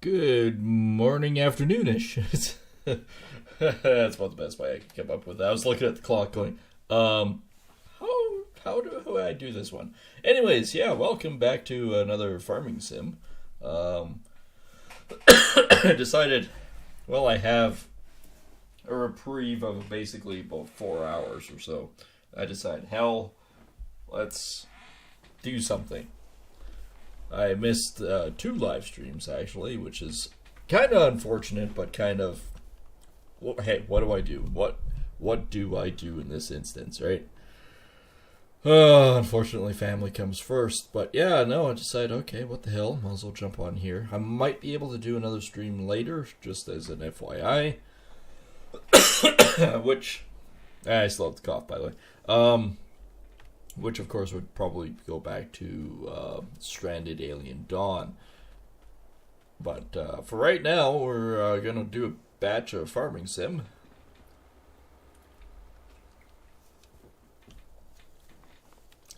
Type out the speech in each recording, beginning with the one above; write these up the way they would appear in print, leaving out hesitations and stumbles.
Good morning, afternoonish. That's about the best way I could come up with. I was looking at the clock, going, how do I do this one? Anyways, yeah, welcome back to another farming sim. I decided, well, I have a reprieve of basically about 4 hours or so. I decided, hell, let's do something. I missed 2 live streams, actually, which is kind of unfortunate, but kind of, well, hey, what do I do? What do I do in this instance, right? Unfortunately, family comes first. But yeah, no, I decided, okay, what the hell? Might as well jump on here. I might be able to do another stream later, just as an FYI. Which, I still have the cough, by the way. Which, of course, would probably go back to Stranded Alien Dawn. But for right now, we're going to do a batch of farming sim.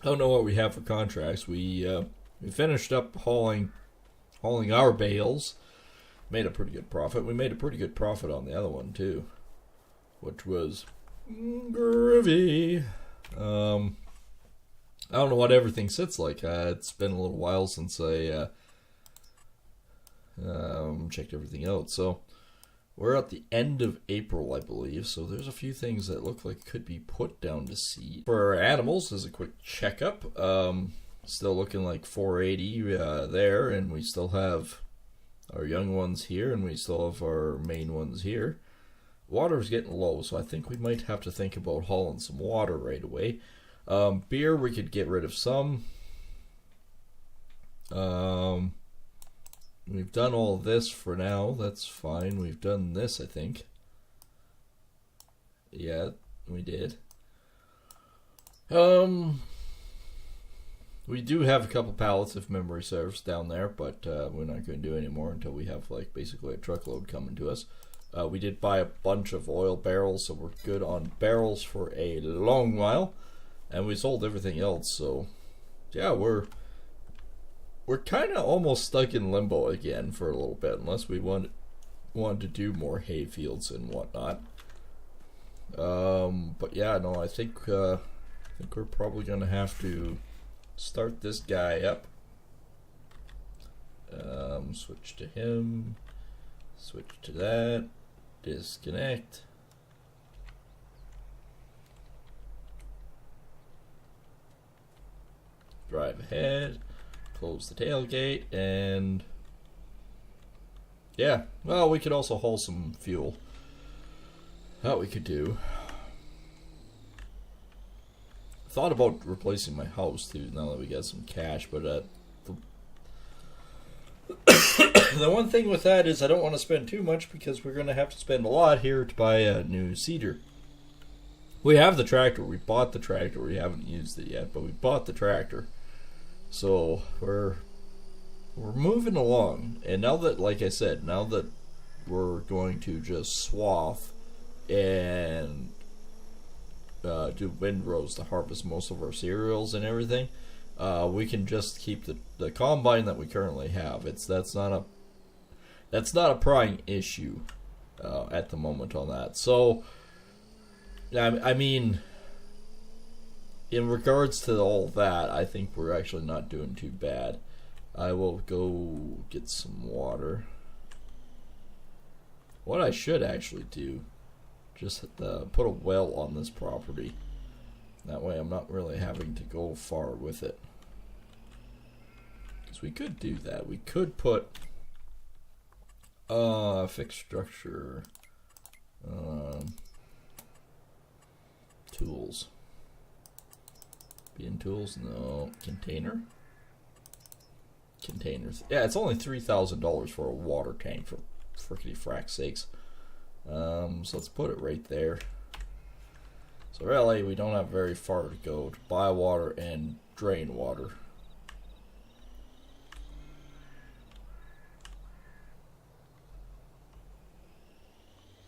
I don't know what we have for contracts. We finished up hauling our bales. Made a pretty good profit. We made a pretty good profit on the other one, too. Which was groovy. I don't know what everything sits like. It's been a little while since I checked everything out. So we're at the end of April, I believe. So there's a few things that look like could be put down to seed. For our animals, as a quick checkup, still looking like 480 there, and we still have our young ones here, and we still have our main ones here. Water's getting low, so I think we might have to think about hauling some water right away. Beer, we could get rid of some. We've done all this for now. That's fine. We've done this, I think. Yeah, we did. We do have a couple pallets of memory serves down there, but we're not going to do any more until we have, like, basically a truckload coming to us. We did buy a bunch of oil barrels, so we're good on barrels for a long while. And we sold everything else, so yeah, we're kind of almost stuck in limbo again for a little bit, unless we want to do more hay fields and whatnot. But yeah, no, I think we're probably gonna have to start this guy up. Switch to him. Switch to that. Disconnect. Drive ahead, close the tailgate, and yeah, well, we could also haul some fuel. That we could do. Thought about replacing my house too, now that we got some cash, but the one thing with that is I don't want to spend too much, because we're going to have to spend a lot here to buy a new seeder. We have the tractor, we bought the tractor, we haven't used it yet, but we bought the tractor. So we're moving along, and now that, like I said, now that we're going to just swath and do windrows to harvest most of our cereals and everything, we can just keep the combine that we currently have. That's not a prying issue at the moment on that. So I mean, in regards to all that, I think we're actually not doing too bad. I will go get some water. What I should actually do, just put a well on this property. That way I'm not really having to go far with it. Because we could do that. We could put fixed structure tools. Being tools? No. Containers. Yeah, it's only $3,000 for a water tank, for frickety frack sakes. So let's put it right there. So really, we don't have very far to go to buy water and drain water.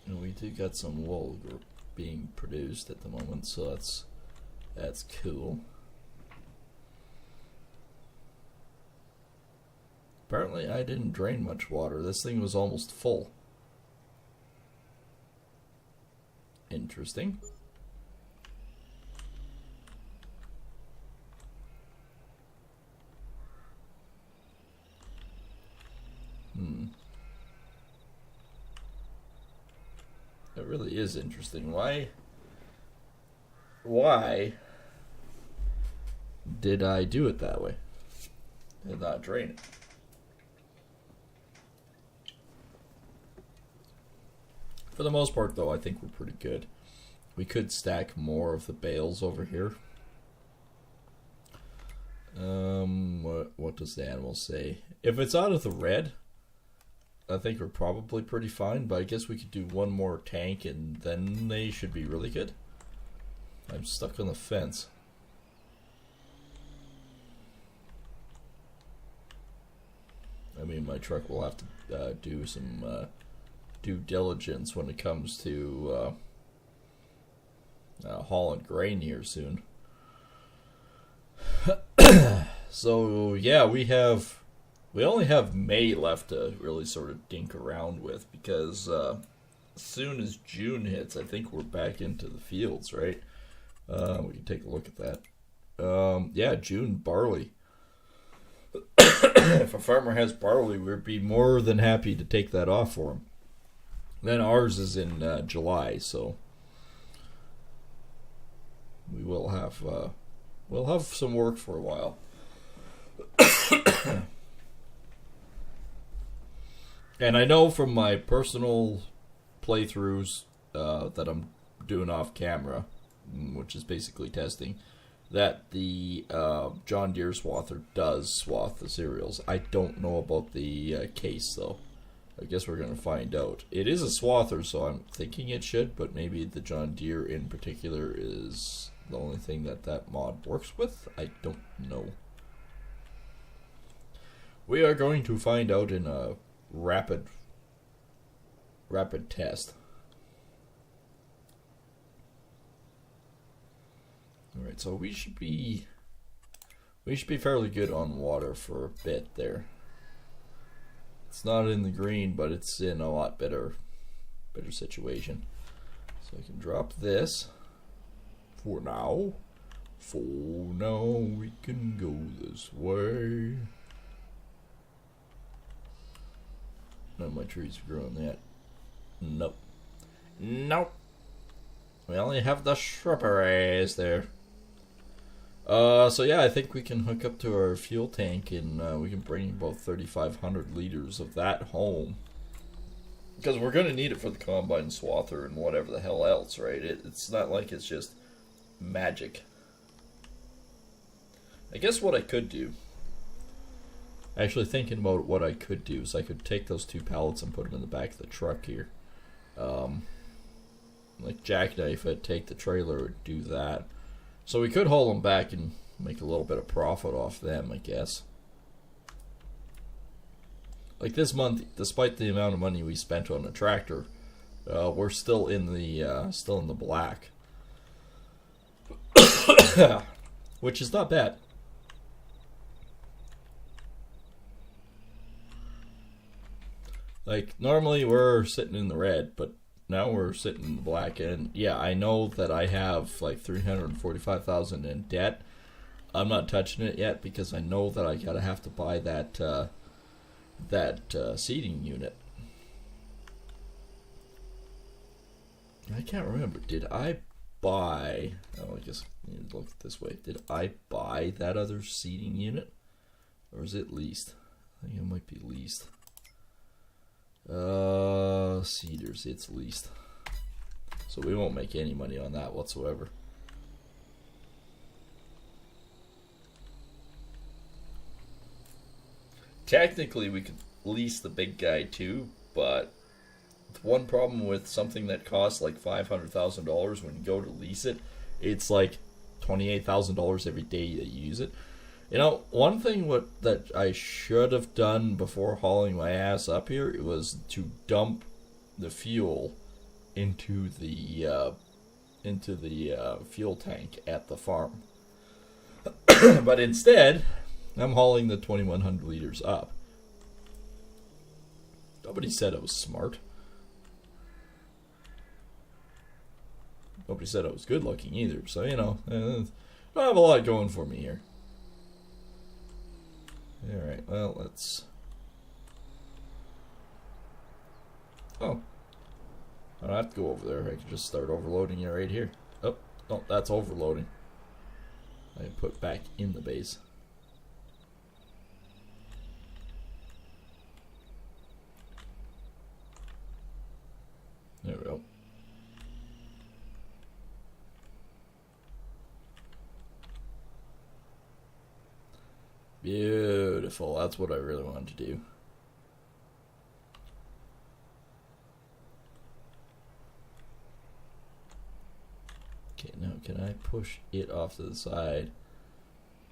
And we do got some wool being produced at the moment, so that's cool. Apparently apparently I didn't drain much water. This thing was almost full. Interesting. It really is interesting. Why did I do it that way? Did not drain it. For the most part, though, I think we're pretty good. We could stack more of the bales over here. What does the animal say? If it's out of the red, I think we're probably pretty fine, but I guess we could do one more tank and then they should be really good. I'm stuck on the fence. I mean, my truck will have to do some due diligence when it comes to hauling grain here soon. So yeah, we only have May left to really sort of dink around with, because as soon as June hits, I think we're back into the fields, right? We can take a look at that. Yeah, June barley. If a farmer has barley, we'd be more than happy to take that off for him. Then ours is in July, so we will have we'll have some work for a while. And I know from my personal playthroughs that I'm doing off camera, which is basically testing, that the John Deere swather does swath the cereals. I don't know about the case, though. I guess we're going to find out. It is a swather, so I'm thinking it should, but maybe the John Deere in particular is the only thing that mod works with. I don't know. We are going to find out in a rapid test. Alright, so we should be fairly good on water for a bit there. It's not in the green, but it's in a lot better situation. So I can drop this for now. For now, we can go this way. None of my trees are growing yet. Nope. Nope. We only have the shrubberies there. So yeah, I think we can hook up to our fuel tank and we can bring about 3,500 liters of that home. Because we're going to need it for the combine swather and whatever the hell else, right? It's not like it's just magic. I guess what I could do, actually thinking about what I could do, is I could take those 2 pallets and put them in the back of the truck here. Like jackknife it, take the trailer and do that. So we could haul them back and make a little bit of profit off them, I guess. Like this month, despite the amount of money we spent on a tractor, we're still in the black, which is not bad. Like normally we're sitting in the red, but now we're sitting in the black. And yeah, I know that I have like $345,000 in debt. I'm not touching it yet because I know that I gotta have to buy that seating unit. I can't remember. Did I buy? Oh, I guess I need to look at this way. Did I buy that other seating unit, or is it leased? I think it might be leased. Cedars, it's leased. So we won't make any money on that whatsoever. Technically, we could lease the big guy too, but one problem with something that costs like $500,000 when you go to lease it, it's like $28,000 every day that you use it. You know, one thing that I should have done before hauling my ass up here was to dump the fuel into the fuel tank at the farm. But instead, I'm hauling the 2,100 liters up. Nobody said I was smart. Nobody said I was good looking either. So, you know, I don't have a lot going for me here. Alright, well, let's... Oh. I don't have to go over there. I can just start overloading it right here. Oh, no, that's overloading. I can put back in the base. There we go. Beautiful. That's what I really wanted to do. Okay, now can I push it off to the side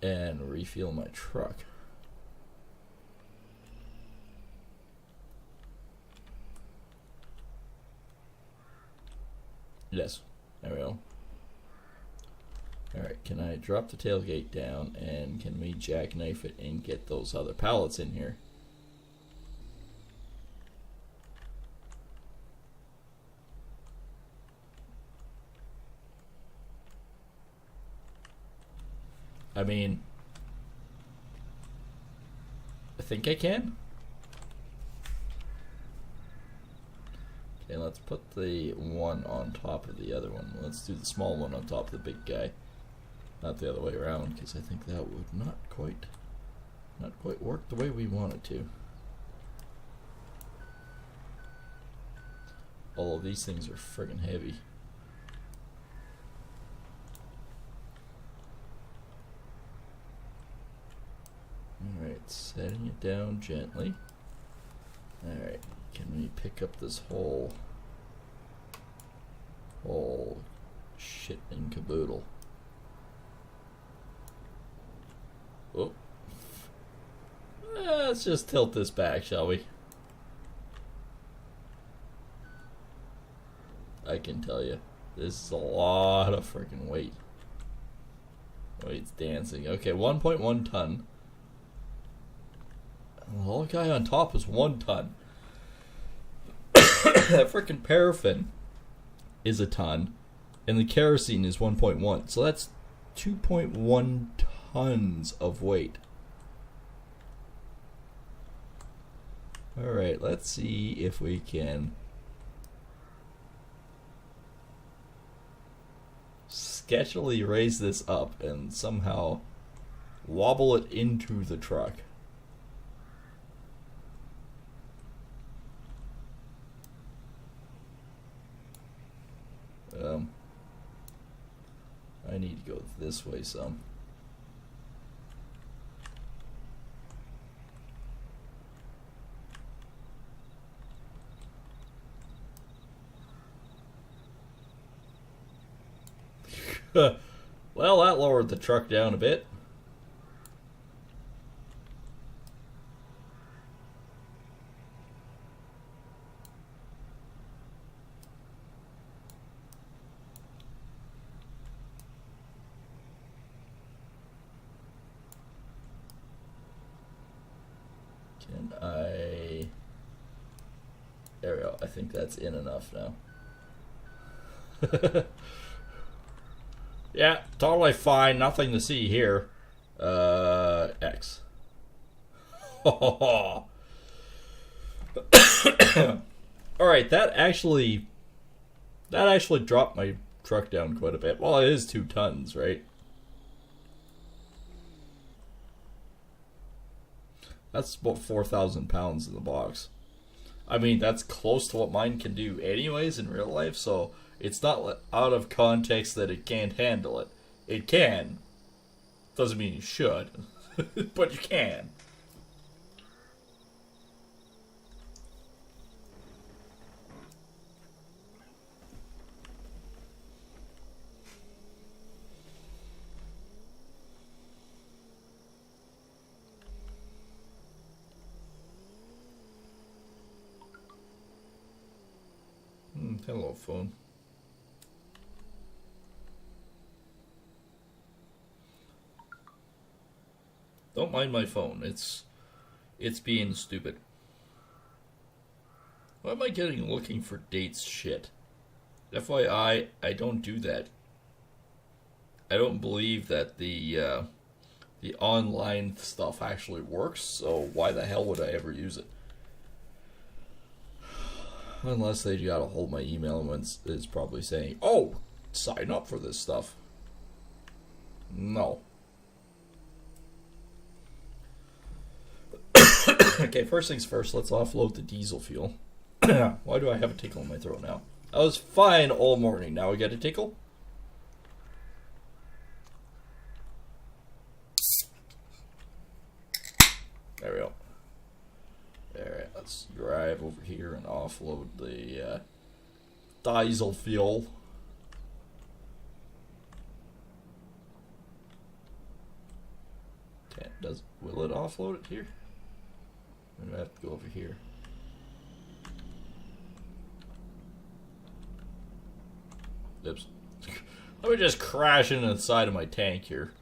and refuel my truck? Yes. There we go. Alright, can I drop the tailgate down and can we jackknife it and get those other pallets in here? I mean, I think I can. Okay, let's put the one on top of the other one. Let's do the small one on top of the big guy. Not the other way around, because I think that would not quite work the way we want it to. All of these things are friggin' heavy. Alright, setting it down gently. Alright, can we pick up this whole shit and caboodle? Oh. Let's just tilt this back, shall we? I can tell you, this is a lot of freaking weight. Weight's dancing. Okay, 1.1 ton. The whole guy on top is 1 ton. That freaking paraffin is a ton, and the kerosene is 1.1. So that's 2.1 tons of weight. Alright, let's see if we can sketchily raise this up and somehow wobble it into the truck. I need to go this way some. Well, that lowered the truck down a bit. Can I... There we go. I think that's in enough now. Yeah, totally fine. Nothing to see here. X. Alright, that actually dropped my truck down quite a bit. Well, it is 2 tons, right? That's about 4,000 pounds in the box. I mean, that's close to what mine can do anyways in real life, so it's not out of context that it can't handle it. It can. Doesn't mean you should, but you can. Hello, phone. Don't mind my phone. It's being stupid. Why am I getting looking for dates shit? FYI, I don't do that. I don't believe that the online stuff actually works, so why the hell would I ever use it? Unless they got a hold of my email and is probably saying, oh, sign up for this stuff. No. Okay, first things first, let's offload the diesel fuel. Why do I have a tickle in my throat now? I was fine all morning. Now I get a tickle? There we go. Alright, let's drive over here and offload the diesel fuel. Will it offload it here? I'm gonna have to go over here. Oops. Let me just crash into the side of my tank here.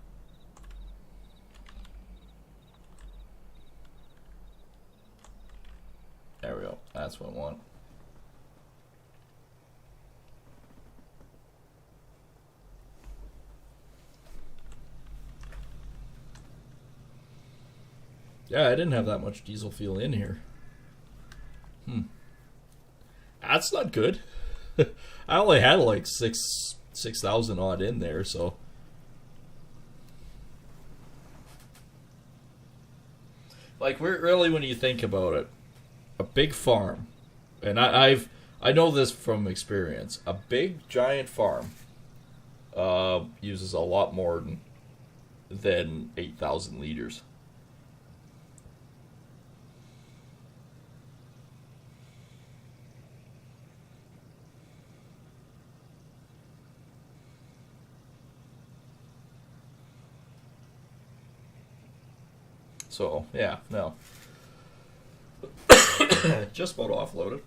There we go. That's what I want. Yeah, I didn't have that much diesel fuel in here. That's not good. I only had like 6,000 odd in there, so. Like, we're really, when you think about it, a big farm, and I know this from experience. A big giant farm uses a lot more than 8,000 liters. So yeah, no. Just about offloaded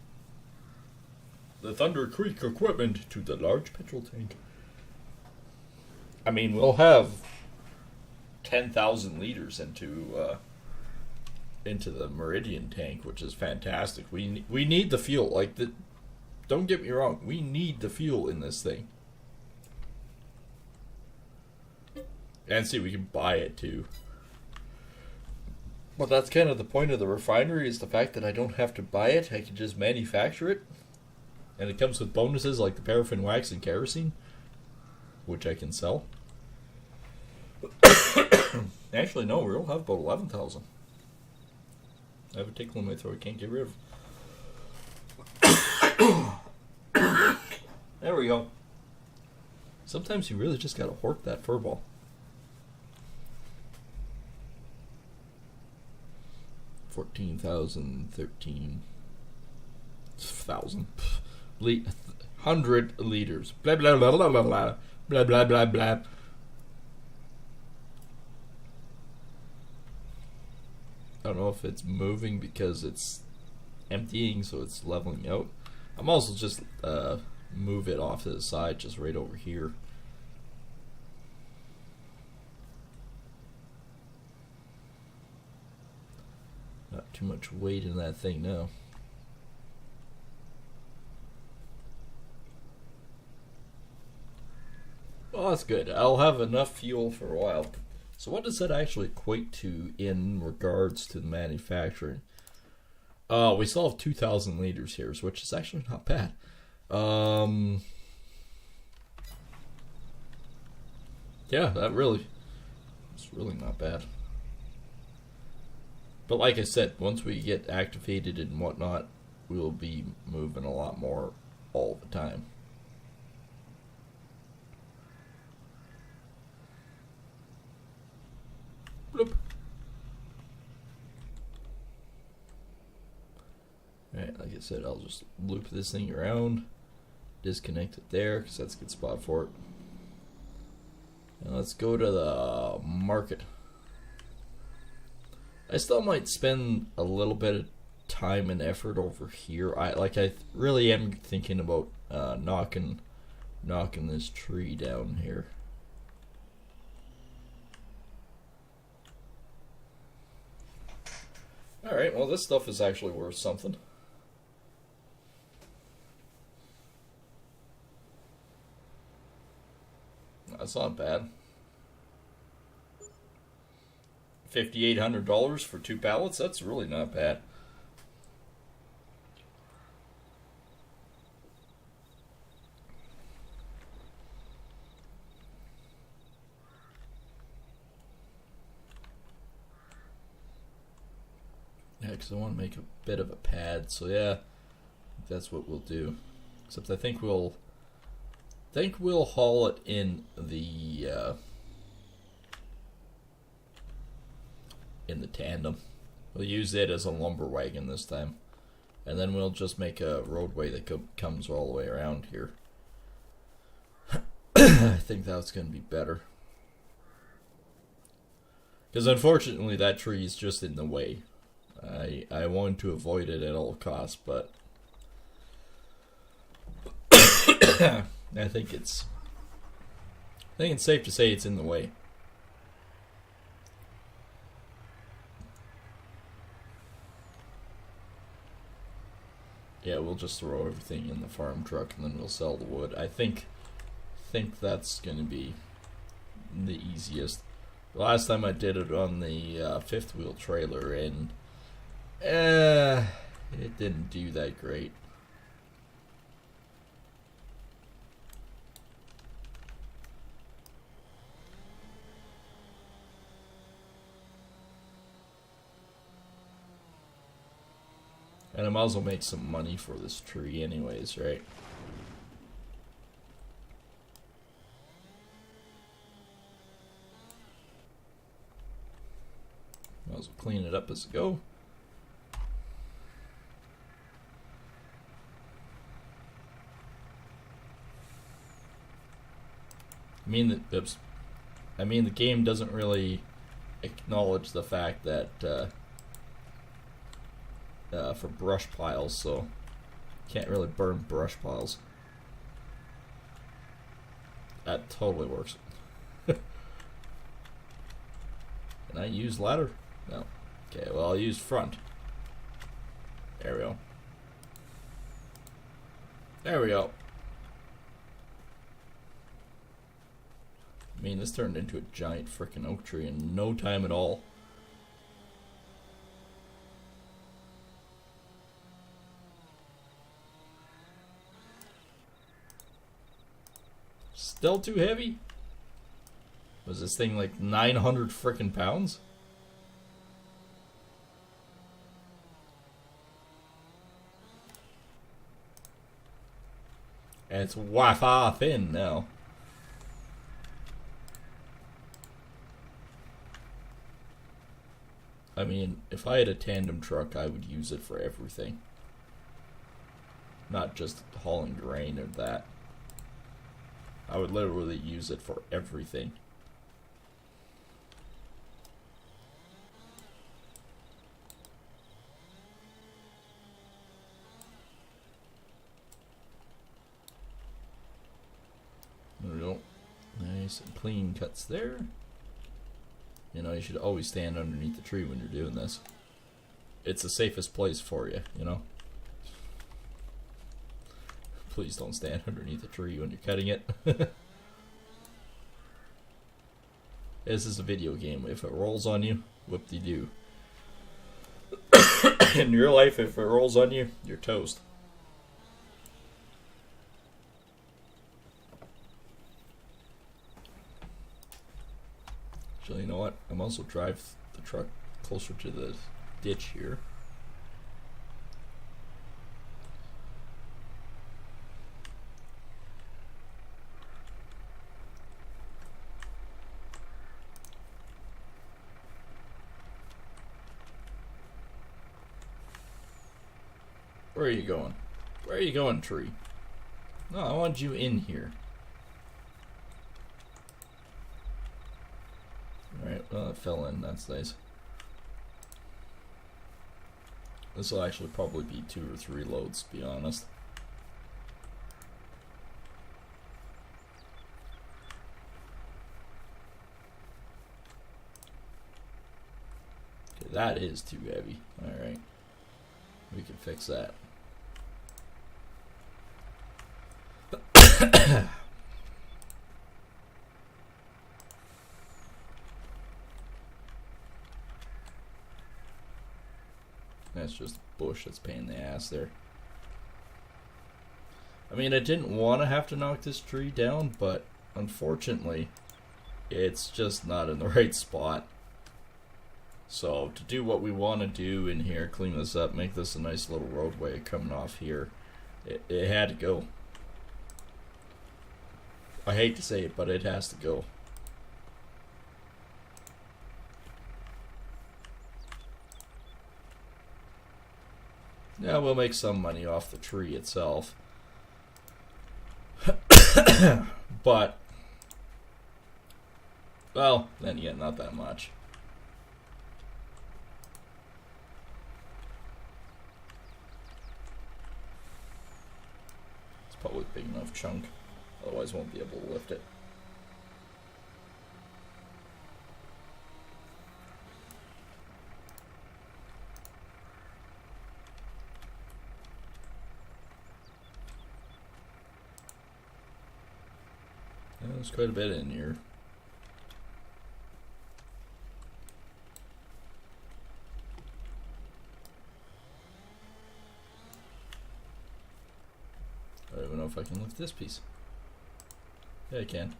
the Thunder Creek equipment to the large petrol tank. I mean, we'll have 10,000 liters into the Meridian tank, which is fantastic. We need the fuel. Like, don't get me wrong, we need the fuel in this thing. And see, we can buy it too. But that's kind of the point of the refinery, is the fact that I don't have to buy it. I can just manufacture it. And it comes with bonuses like the paraffin wax and kerosene, which I can sell. Actually, no, we'll have about 11,000. I have a tickle in my throat I can't get rid of. There we go. Sometimes you really just gotta hork that fur ball. 14,000, 13,000, 100 liters. Blah blah blah blah blah blah blah blah blah blah. I don't know if it's moving because it's emptying, so it's leveling out. I'm also just move it off to the side, just right over here. Not too much weight in that thing now. Well, that's good. I'll have enough fuel for a while. So what does that actually equate to in regards to the manufacturing? We still have 2,000 liters here, which is actually not bad. Yeah, it's really not bad. But like I said, once we get activated and whatnot, we'll be moving a lot more all the time. Bloop. Alright, like I said, I'll just loop this thing around, disconnect it there, because that's a good spot for it. And let's go to the market. I still might spend a little bit of time and effort over here. I really am thinking about knocking this tree down here. Alright, well, this stuff is actually worth something. That's not bad. $5,800 for 2 pallets? That's really not bad. Yeah, because I want to make a bit of a pad, so yeah, that's what we'll do. Except I think we'll haul it in the tandem. We'll use it as a lumber wagon this time, and then we'll just make a roadway that comes all the way around here. I think that's going to be better. Because unfortunately that tree is just in the way. I want to avoid it at all costs, but I think it's safe to say it's in the way. Yeah, we'll just throw everything in the farm truck and then we'll sell the wood. I think that's going to be the easiest. The last time I did it on the fifth wheel trailer, and it didn't do that great. And I might as well make some money for this tree anyways, right? Might as well clean it up as I go. I mean the game doesn't really acknowledge the fact that for brush piles, so can't really burn brush piles. That totally works. Can I use ladder? No. Okay, well I'll use front. There we go. There we go. I mean, this turned into a giant frickin' oak tree in no time at all. Still too heavy? Was this thing like 900 frickin' pounds? And it's Wi-Fi thin now. I mean, if I had a tandem truck, I would use it for everything. Not just hauling grain or that. I would literally use it for everything. There we go. Nice and clean cuts there. You know, you should always stand underneath the tree when you're doing this. It's the safest place for you, you know? Please don't stand underneath a tree when you're cutting it. This is a video game. If it rolls on you, whoop-de-doo. In real life, if it rolls on you, you're toast. Actually, you know what? I'm also drive the truck closer to the ditch here. Where are you going? Where are you going, tree? No, I want you in here. Alright, well, it fell in. That's nice. This will actually probably be 2 or 3 loads, to be honest. Okay, that is too heavy. Alright. We can fix that. That's just a bush that's paying the ass there. I mean, I didn't want to have to knock this tree down, but unfortunately, it's just not in the right spot. So, to do what we want to do in here, clean this up, make this a nice little roadway coming off here, it had to go. I hate to say it, but it has to go. Yeah, we'll make some money off the tree itself. But, well, then again, not that much. It's probably a big enough chunk, otherwise won't be able to lift it. Yeah, there's quite a bit in here. I don't even know if I can lift this piece. Yeah, I can.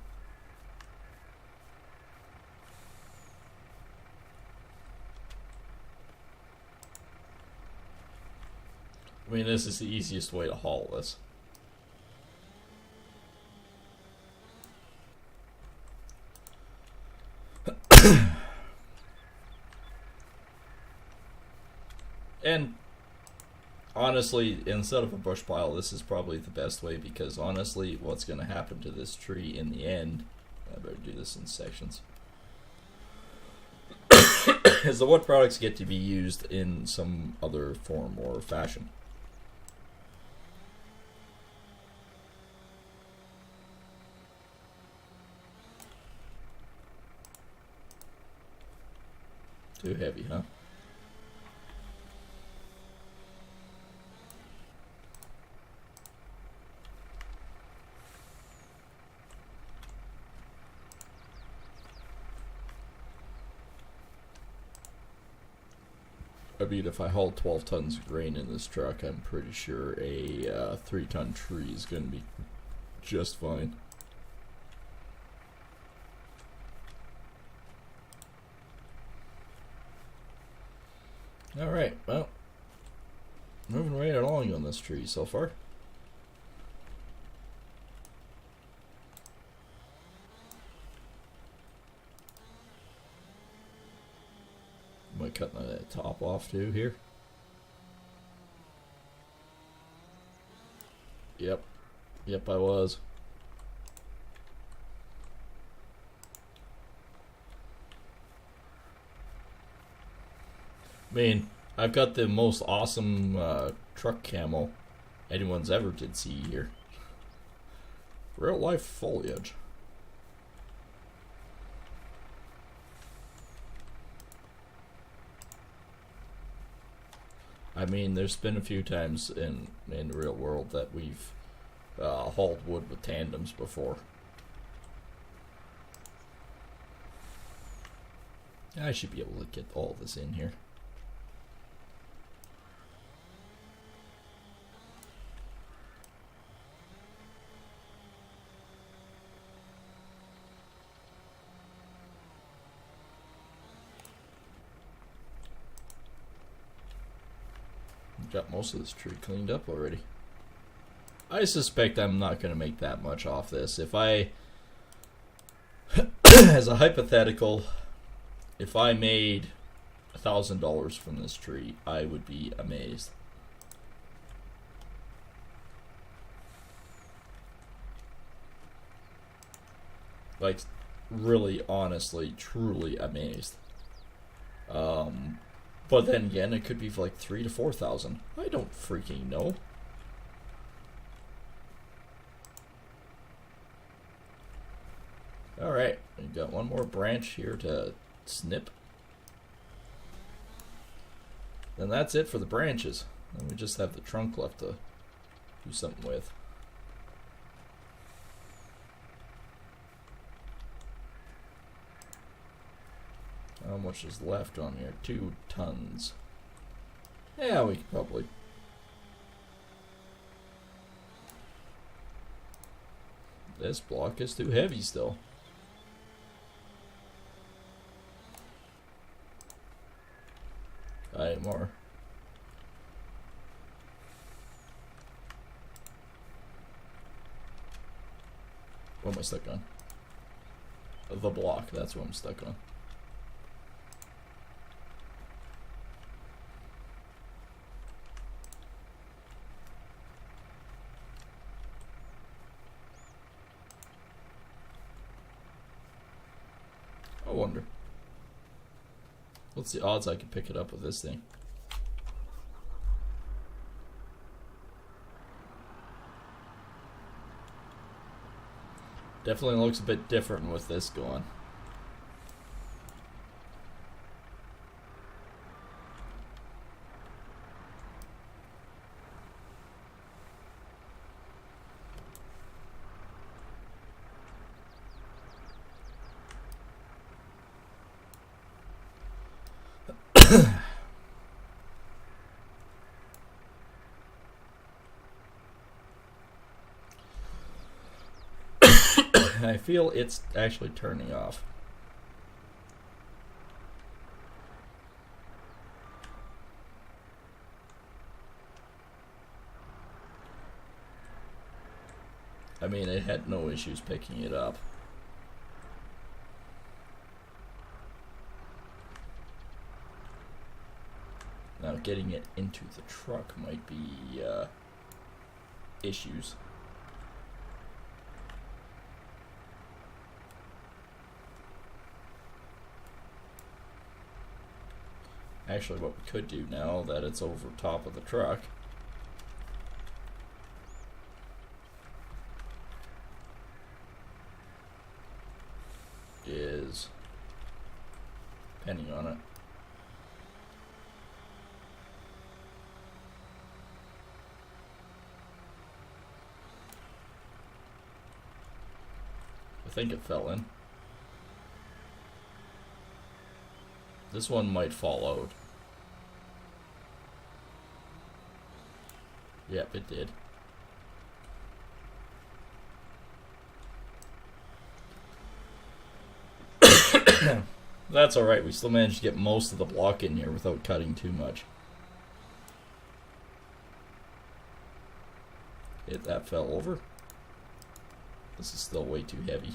I mean, this is the easiest way to haul this. And honestly, instead of a bush pile, this is probably the best way, because honestly, what's going to happen to this tree in the end, I better do this in sections, is the wood products get to be used in some other form or fashion. Too heavy, huh? I mean, if I haul 12 tons of grain in this truck, I'm pretty sure a 3-ton tree is going to be just fine. Alright, well, moving right along on this tree so far. Am I cutting that top off too here? Yep. Yep, I was. I mean, I've got the most awesome truck camo anyone's ever did see here. Real life foliage. I mean, there's been a few times in the real world that we've hauled wood with tandems before. I should be able to get all this in here. Got most of this tree cleaned up already. I suspect I'm not going to make that much off this. If I, as a hypothetical, if I made $1,000 from this tree, I would be amazed. Like, really, honestly, truly amazed. But then again, it could be for like 3,000 to 4,000. I don't freaking know. Alright, we've got one more branch here to snip. Then that's it for the branches. Then we just have the trunk left to do something with. How much is left on here? 2 tons. Yeah, we could probably. This block is too heavy still. More. What am I stuck on? The block, that's what I'm stuck on. I wonder. What's the odds I can pick it up with this thing? Definitely looks a bit different with this going. I feel it's actually turning off. I mean, it had no issues picking it up. Now getting it into the truck might be issues. Actually, what we could do now that it's over top of the truck is, depending on it, I think it fell in. This one might fall out. Yep, it did. That's alright, we still managed to get most of the block in here without cutting too much. That fell over. This is still way too heavy.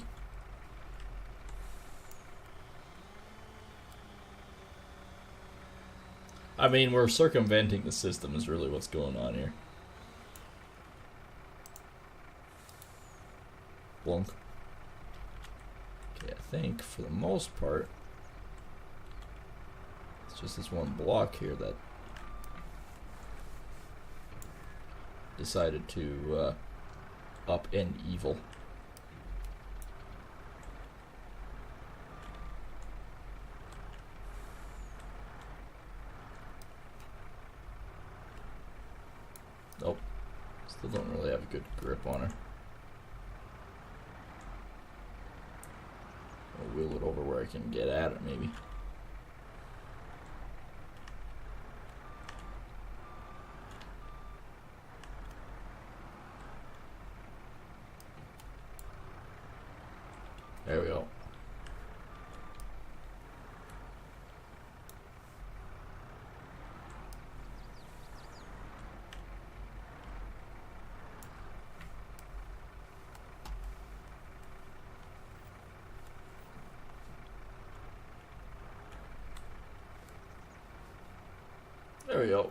I mean, we're circumventing the system is really what's going on here. Blunk. Okay, I think for the most part, it's just this one block here that decided to upend evil. Nope. Still don't really have a good grip on her. I'll wheel it over where I can get at it, maybe. There we go. There we go.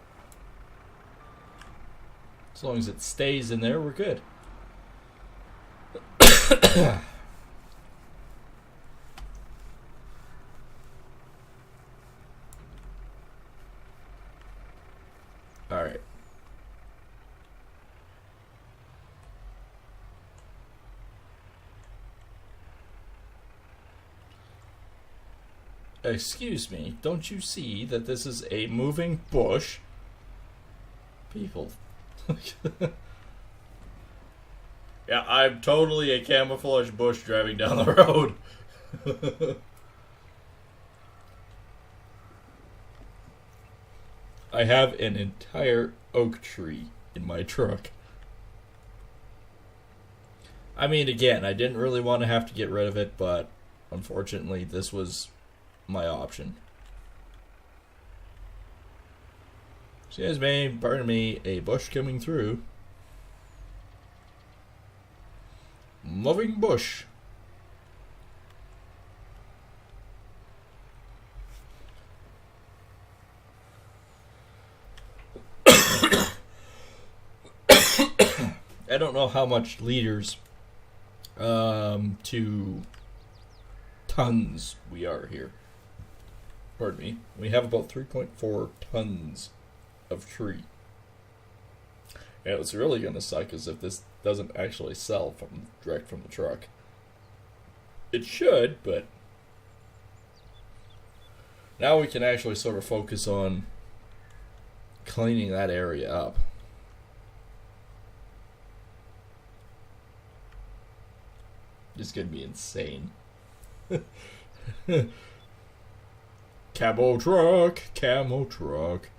As long as it stays in there, we're good. Alright. Excuse me, don't you see that this is a moving bush? People. Yeah, I'm totally a camouflage bush driving down the road. I have an entire oak tree in my truck. I mean, again, I didn't really want to have to get rid of it, but unfortunately, this was my option. Excuse me, pardon me, a bush coming through. Moving bush. I don't know how much liters to tons we are here. Pardon me. We have about 3.4 tons of tree. And what's really going to suck is if this doesn't actually sell from direct from the truck. It should, but now we can actually sort of focus on cleaning that area up. It's going to be insane. Camo truck, camo truck.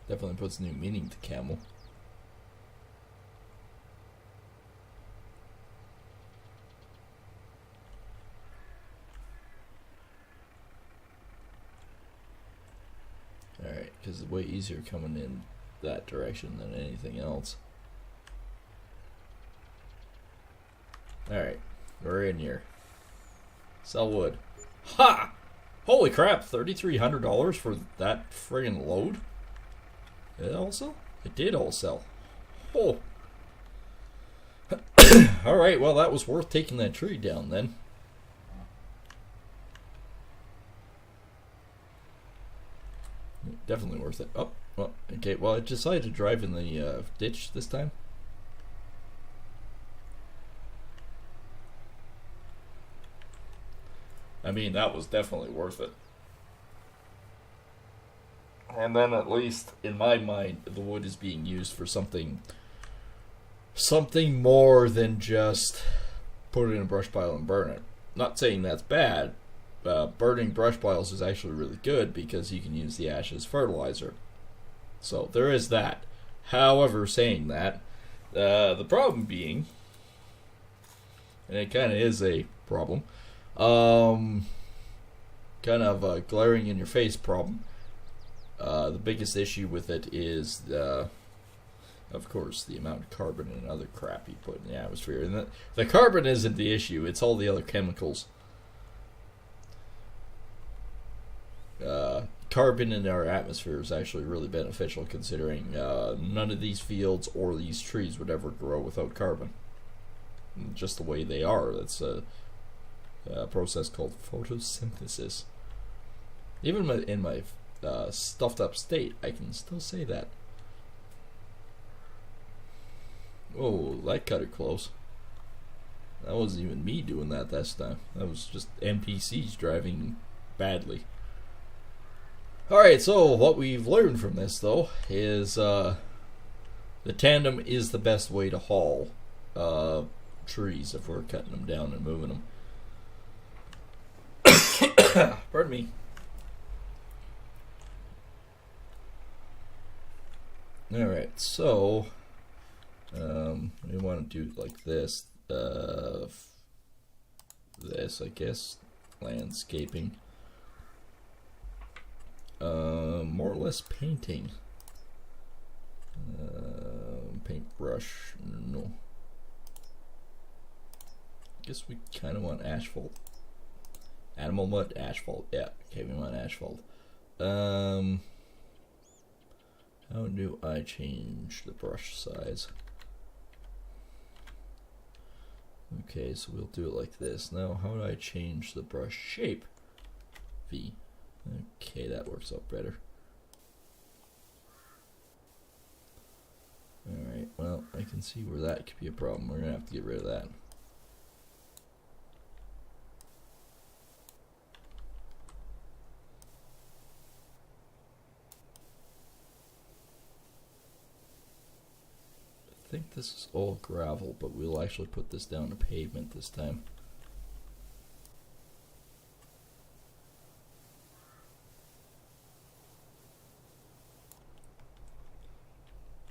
Definitely puts new meaning to camel. Alright, because it's way easier coming in that direction than anything else. Alright, we're in here. Sell wood. Ha! Holy crap, $3,300 for that friggin' load? Did it all sell? It did all sell. Oh. Alright, well that was worth taking that tree down then. Definitely worth it. Oh, well, okay, well I decided to drive in the ditch this time. I mean, that was definitely worth it. And then at least, in my mind, the wood is being used for something more than just put it in a brush pile and burn it. Not saying that's bad. Burning brush piles is actually really good because you can use the ash as fertilizer. So there is that. However, saying that, the problem being, and it kind of is a problem, kind of a glaring in your face problem. The biggest issue with it is, of course, the amount of carbon and other crap you put in the atmosphere. And the carbon isn't the issue, it's all the other chemicals. Carbon in our atmosphere is actually really beneficial, considering none of these fields or these trees would ever grow without carbon. Just the way they are. That's a process called photosynthesis. Even in my stuffed up state, I can still say that. Oh, that cut it close. That wasn't even me doing that this time. That was just NPCs driving badly. Alright, so what we've learned from this, though, is the tandem is the best way to haul trees if we're cutting them down and moving them. Pardon me. Alright, so we want to do it like this. This, I guess, landscaping. More or less painting. Paintbrush, no. Guess we kind of want asphalt. Animal mud, asphalt. Yeah, okay, we want asphalt. How do I change the brush size? Okay, so we'll do it like this. Now, how do I change the brush shape? V. Okay, that works out better. Alright, well, I can see where that could be a problem. We're going to have to get rid of that. think this is all gravel, but we'll actually put this down to pavement this time.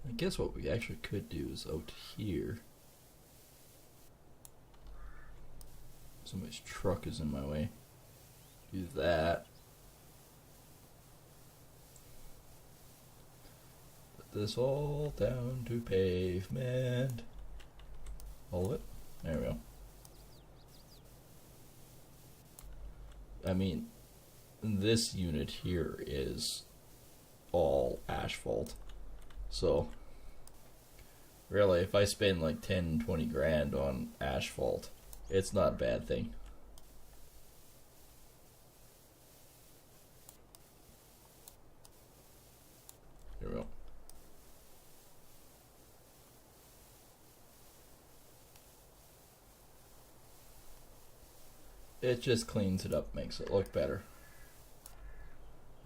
I guess what we actually could do is out here. Somebody's truck is in my way. Do that. Put this all down to pavement. All of it. There we go. I mean, this unit here is all asphalt. So, really, if I spend like 10, 20 grand on asphalt, it's not a bad thing. There we go. It just cleans it up, makes it look better.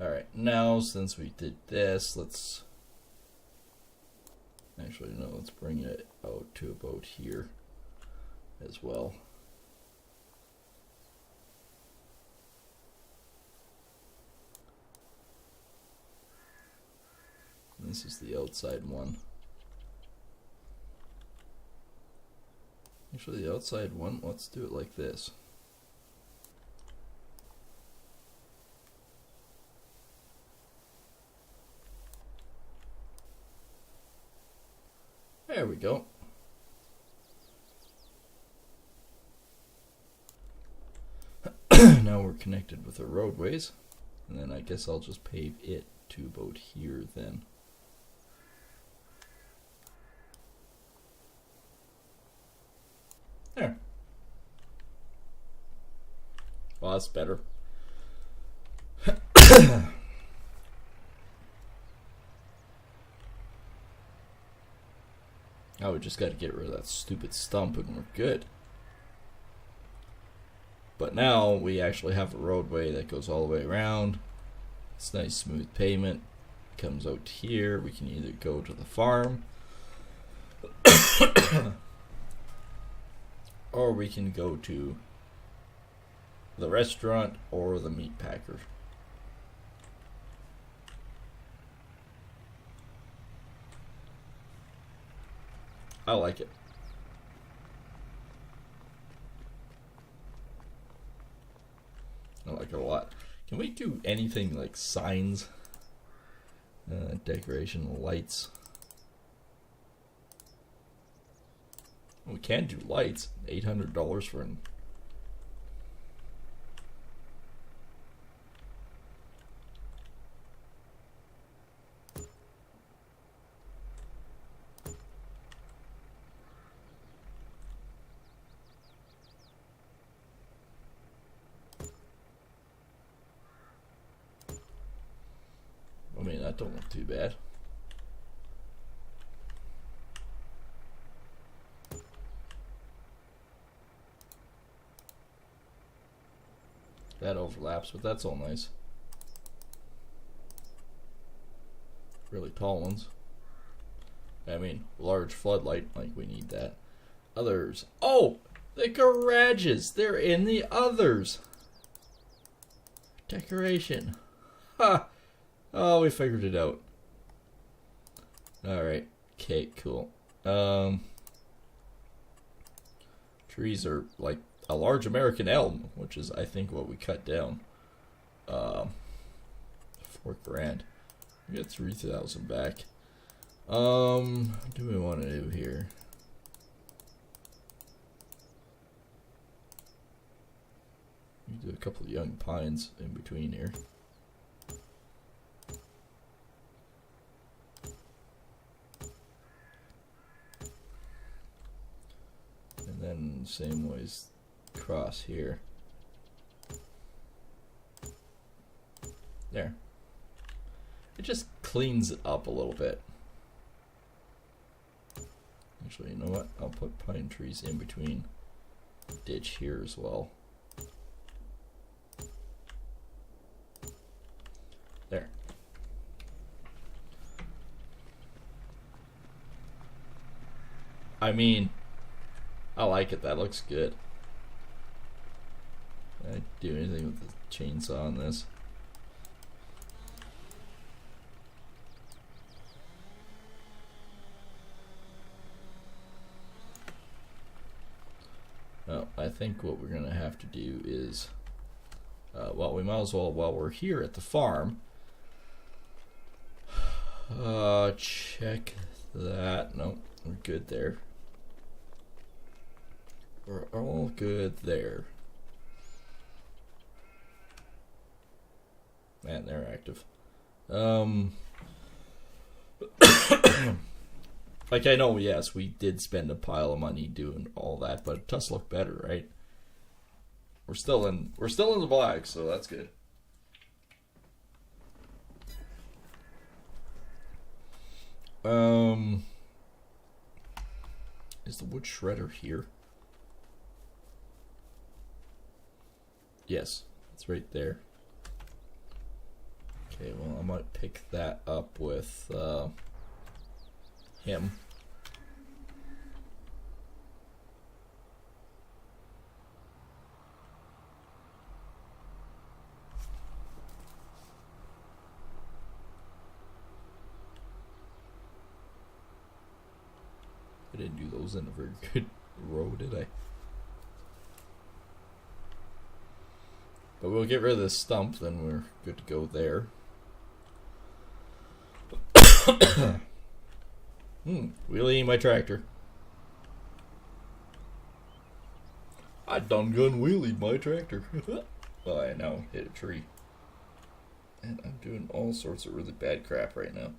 Alright, now since we did this, let's... Actually, no, let's bring it out to about here as well. And this is the outside one. Actually, the outside one, let's do it like this. There we go. Now we're connected with the roadways, and then I guess I'll just pave it to about here then. There. Well, that's better. Oh, we just got to get rid of that stupid stump and we're good. But now we actually have a roadway that goes all the way around. It's nice smooth pavement. Comes out here. We can either go to the farm or we can go to the restaurant or the meat packer. I like it. I like it a lot. Can we do anything like signs, decoration, lights? We can do lights. $800 for an... I mean, that don't look too bad. That overlaps, but that's all nice. Really tall ones. I mean, large floodlight, like we need that. Others. Oh! The garages! They're in the others! Decoration. Ha! Oh, we figured it out. Alright. Okay, cool. Trees are like a large American elm, which is, I think, what we cut down. 4 grand. We get 3,000 back. What do we want to do here? We do a couple of young pines in between here. And then same ways across here. There. It just cleans it up a little bit. Actually, you know what? I'll put pine trees in between the ditch here as well. There. I mean, I like it. That looks good. Can I do anything with the chainsaw on this? Well, I think what we're going to have to do is, well, we might as well, while we're here at the farm, check that. No, we're good there. We're all good there. Man, they're active. Like, I know, yes, we did spend a pile of money doing all that, but it does look better, right? We're still in the black, so that's good. Is the wood shredder here? Yes, it's right there. Okay, well, I might pick that up with him. I didn't do those in a very good row, did I? But we'll get rid of this stump, then we're good to go there. Wheelie my tractor. I done gun wheelied my tractor. Well, I now hit a tree. And I'm doing all sorts of really bad crap right now.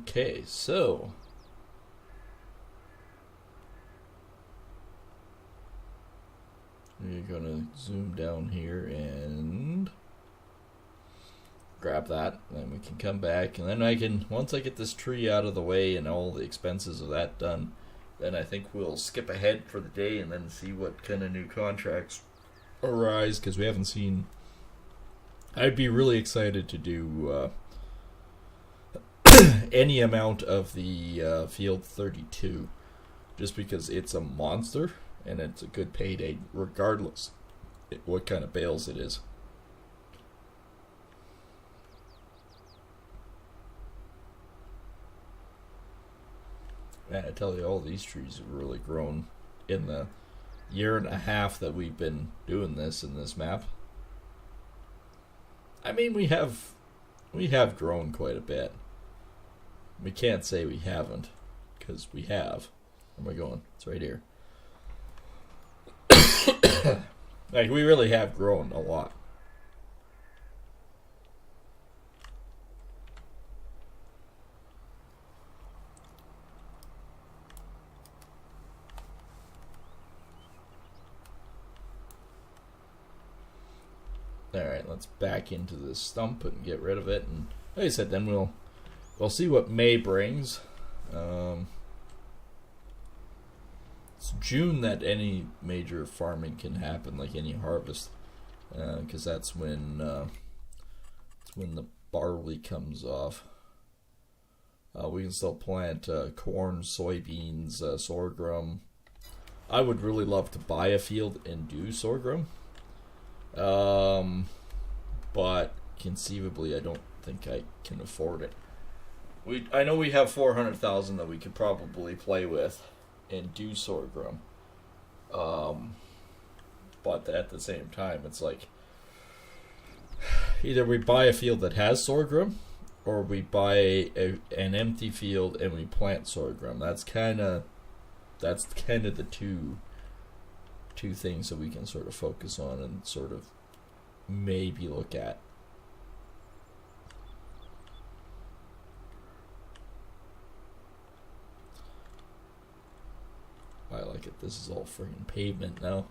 Okay, so we're gonna zoom down here and grab that, and then we can come back, and then I can, once I get this tree out of the way and all the expenses of that done, then I think we'll skip ahead for the day and then see what kind of new contracts arise, because we haven't seen. I'd be really excited to do any amount of the Field 32, just because it's a monster and it's a good payday regardless what kind of bales it is. Man, I tell you, all these trees have really grown in the year and a half that we've been doing this in this map. I mean, we have grown quite a bit. We can't say we haven't, because we have. Where am I going? It's right here. Like, we really have grown a lot. Alright, let's back into this stump and get rid of it. And like I said, then we'll see what May brings. It's June that any major farming can happen, like any harvest, because that's when the barley comes off. We can still plant corn, soybeans, sorghum. I would really love to buy a field and do sorghum, but conceivably I don't think I can afford it. I know we have 400,000 that we could probably play with and do sorghum, but at the same time, it's like either we buy a field that has sorghum, or we buy an empty field and we plant sorghum. That's kind of the two things that we can sort of focus on and sort of maybe look at. I like it. This is all freaking pavement now.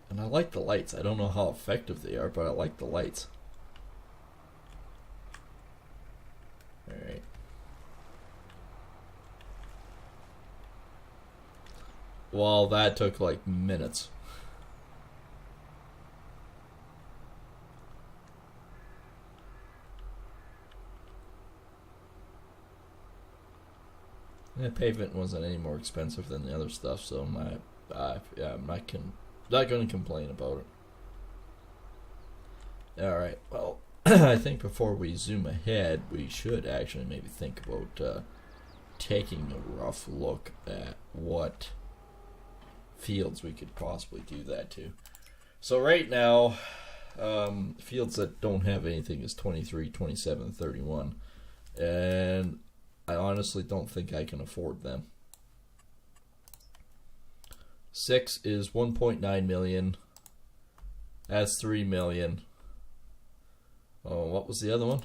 And I like the lights. I don't know how effective they are, but I like the lights. Well, that took like minutes. The pavement wasn't any more expensive than the other stuff, so yeah, I'm not going to complain about it. All right, well, I think before we zoom ahead, we should actually maybe think about taking a rough look at what fields we could possibly do that to. So right now, fields that don't have anything is 23, 27, 31, and I honestly don't think I can afford them. 6 is 1.9 million. That's 3 million. Oh, what was the other one?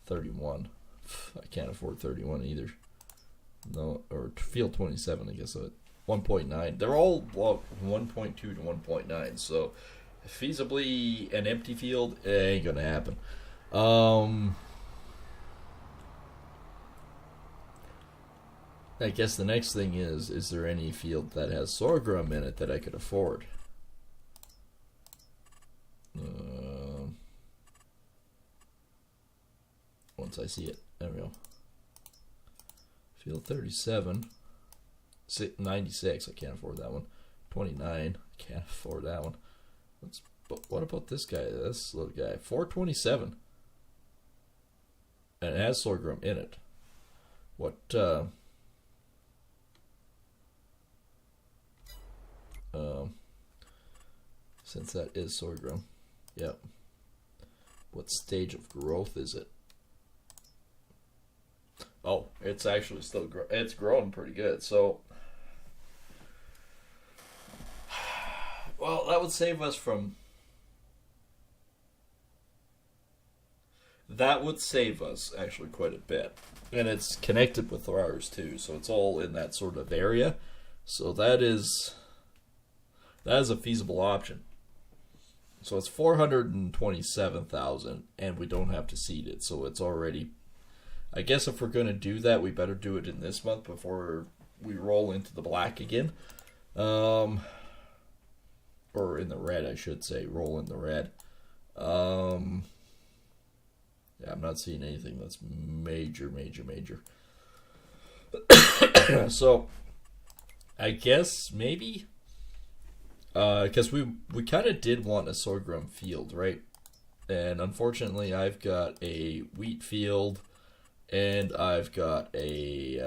31. I can't afford 31 either. No, or field 27, I guess. 1.9. They're all 1.2 to 1.9. So feasibly an empty field, it ain't gonna happen. I guess the next thing is there any field that has sorghum in it that I could afford? Once I see it, there we go. Field 37, 96. I can't afford that one. 29. Can't afford that one. But what about this guy? This little guy, 427, and it has sorghum in it. What? Since that is sorghum, yep. What stage of growth is it? Oh, it's actually still it's growing pretty good. So, well, that would save us from. That would save us actually quite a bit, and it's connected with ours too. So it's all in that sort of area. So that is a feasible option. So it's 427,000, and we don't have to seed it. So it's already. I guess if we're going to do that, we better do it in this month before we roll into the black again. Or in the red, I should say. Roll in the red. Yeah, I'm not seeing anything that's major. So, I guess maybe... because we kind of did want a sorghum field, right? And unfortunately, I've got a wheat field... And I've got I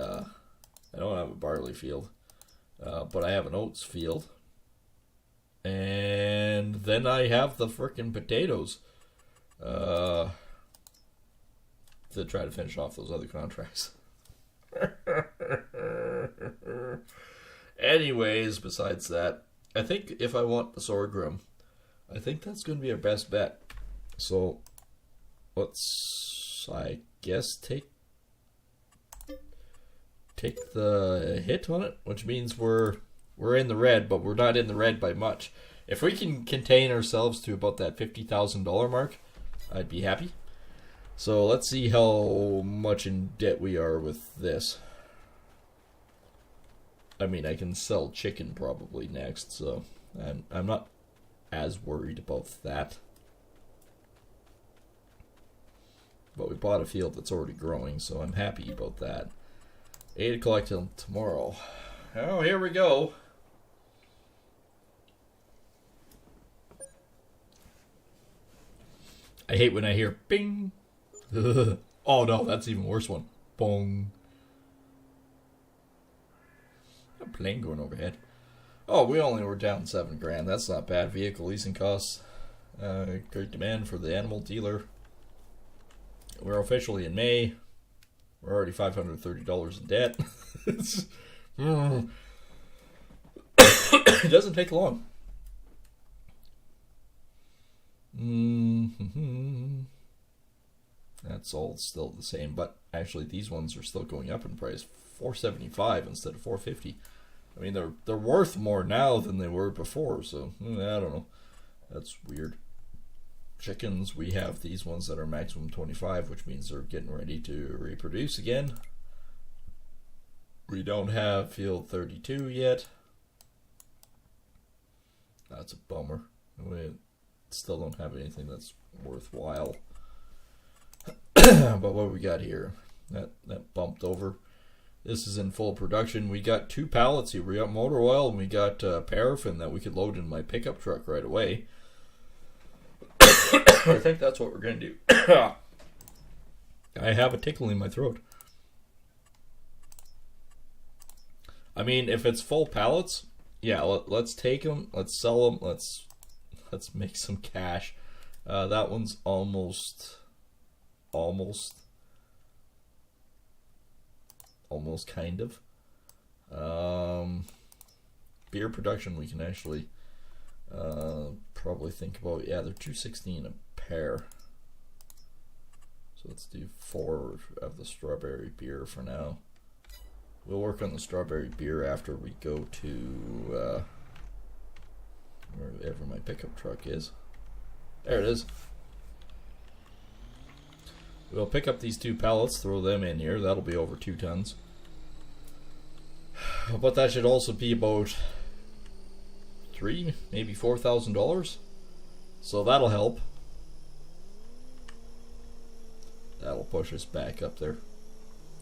don't have a barley field, but I have an oats field. And then I have the frickin' potatoes to try to finish off those other contracts. Anyways, besides that, I think if I want the sorghum, I think that's going to be our best bet. So, let's, I guess, take the hit on it, which means we're in the red, but we're not in the red by much. If we can contain ourselves to about that $50,000 mark, I'd be happy. So let's see how much in debt we are with this. I mean, I can sell chicken probably next, so I'm not as worried about that. But we bought a field that's already growing, so I'm happy about that. 8 o'clock till tomorrow. Oh, here we go. I hate when I hear bing. Oh no, that's even worse one. Bong. A plane going overhead. Oh, we only were down $7,000. That's not bad. Vehicle leasing costs. Great demand for the animal dealer. We're officially in May. We're already $530 in debt. It doesn't take long. That's all still the same, but actually these ones are still going up in price. $475 instead of $450. I mean, they're worth more now than they were before, so I don't know. That's weird. Chickens, we have these ones that are maximum 25, which means they're getting ready to reproduce again. We don't have field 32 yet. That's a bummer. We still don't have anything that's worthwhile. But what we got here? That bumped over. This is in full production. We got 2 pallets here. We got motor oil and we got paraffin that we could load in my pickup truck right away. I think that's what we're going to do. I have a tickle in my throat. I mean, if it's full pallets, yeah, let's take them, let's sell them, let's make some cash. That one's almost kind of. Beer production we can actually probably think about. Yeah, they're $2.16 a pair. So let's do 4 of the strawberry beer for now. We'll work on the strawberry beer after we go to wherever my pickup truck is. There it is. We'll pick up these 2 pallets, throw them in here. That'll be over 2 tons. But that should also be about $3,000, maybe $4,000. So that'll help. That'll push us back up there.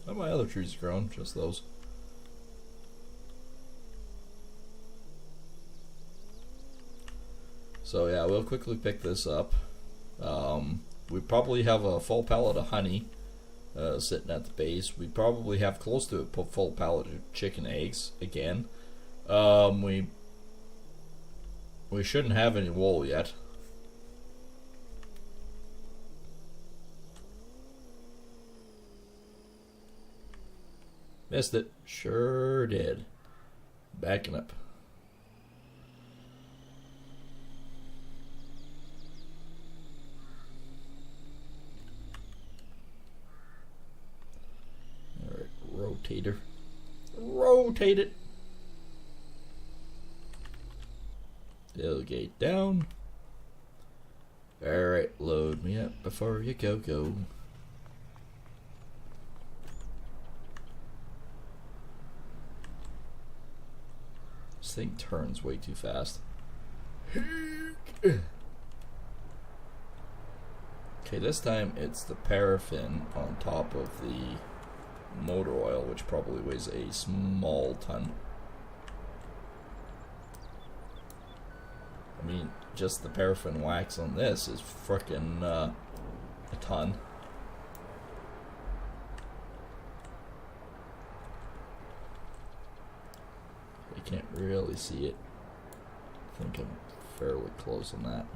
Oh, my other trees grown, just those. So yeah, we'll quickly pick this up. We probably have a full pallet of honey sitting at the base. We probably have close to a full pallet of chicken eggs again. We shouldn't have any wool yet. Missed it. Sure did. Backing up. Alright, rotator. Rotate it. Tailgate down. Alright, load me up before you go. This thing turns way too fast. Okay, this time it's the paraffin on top of the motor oil, which probably weighs a small ton. I mean, just the paraffin wax on this is frickin' a ton. You can't really see it. I think I'm fairly close on that.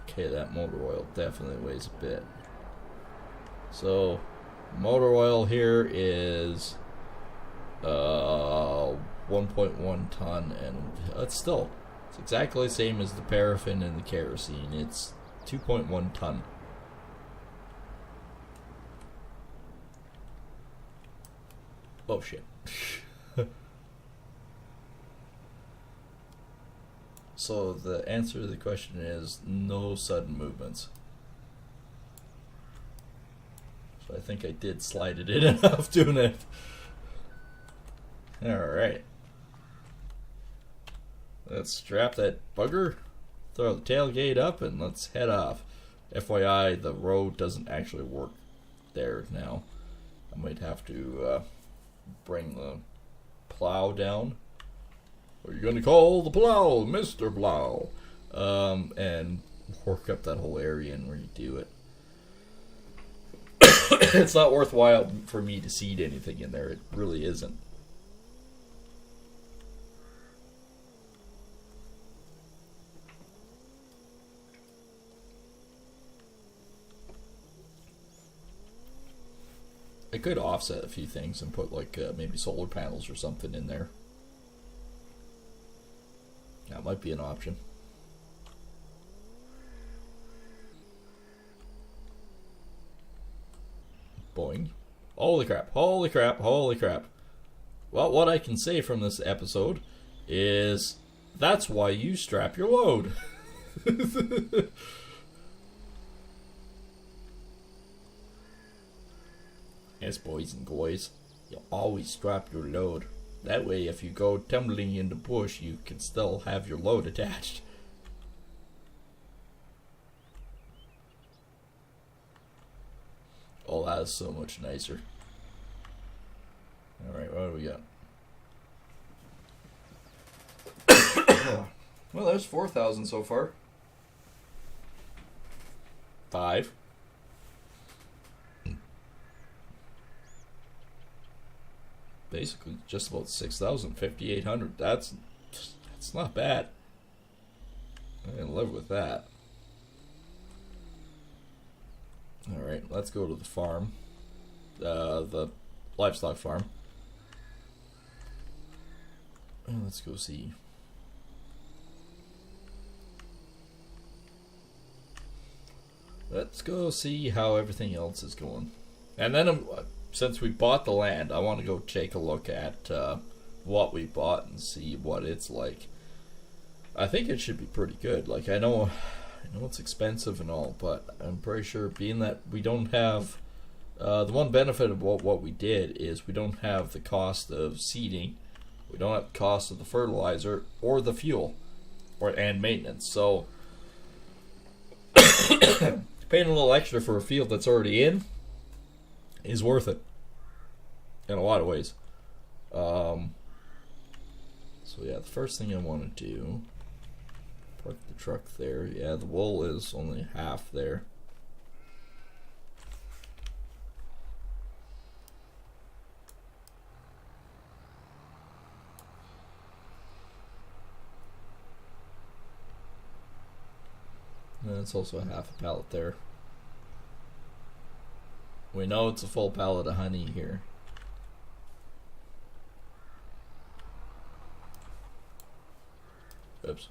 Okay, that motor oil definitely weighs a bit. So, motor oil here is 1.1 ton, and it's exactly the same as the paraffin and the kerosene. It's 2.1 ton. Oh shit. So the answer to the question is no sudden movements. So I think I did slide it in enough doing it. Alright. Let's strap that bugger, throw the tailgate up, and let's head off. FYI, the road doesn't actually work there now. I might have to bring the plow down. What are you going to call the plow? Mr. Plow. And work up that whole area and redo it. It's not worthwhile for me to seed anything in there. It really isn't. I could offset a few things and put like maybe solar panels or something in there. That might be an option. Boing. Holy crap, holy crap, holy crap. Well, what I can say from this episode is That's why you strap your load. Yes, boys and boys, you always strap your load. That way, if you go tumbling in the bush, you can still have your load attached. Oh, that is so much nicer. Alright, what do we got? Well, there's 4,000 so far. 5. Basically, just about 6,000, 5,800. That's not bad. I can live with that. Alright, let's go to the farm. The livestock farm. And let's go see. Let's go see how everything else is going. And then, since we bought the land, I want to go take a look at what we bought and see what it's like. I think it should be pretty good. Like, I know it's expensive and all, but I'm pretty sure, being that we don't have... the one benefit of what we did is we don't have the cost of seeding, we don't have the cost of the fertilizer or the fuel, and maintenance. So paying a little extra for a field that's already in is worth it in a lot of ways. So yeah, the first thing I want to do, park the truck there. Yeah, the wool is only half there. And it's also a half a pallet there. We know it's a full pallet of honey here. Oops.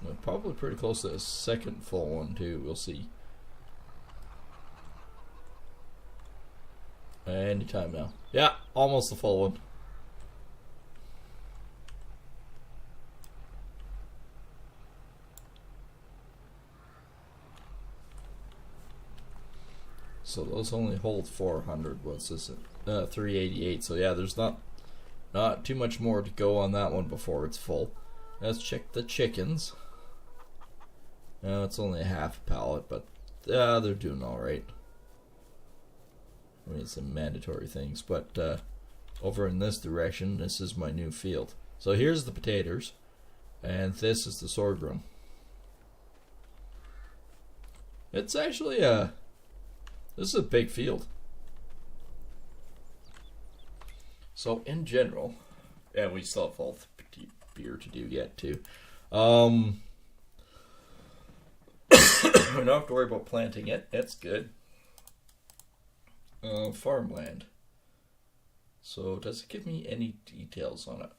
We're probably pretty close to a second full one too. We'll see. Anytime now. Yeah, almost the full one. So those only hold 400. What's this? 388. So yeah, there's not too much more to go on that one before it's full. Let's check the chickens. No, it's only a half pallet, but they're doing all right. I mean, some mandatory things, but over in this direction, this is my new field. So here's the potatoes, and this is the sorghum. It's actually this is a big field. So in general, and we still have all the petit beer to do yet too. We don't have to worry about planting it. That's good. Farmland. So does it give me any details on it?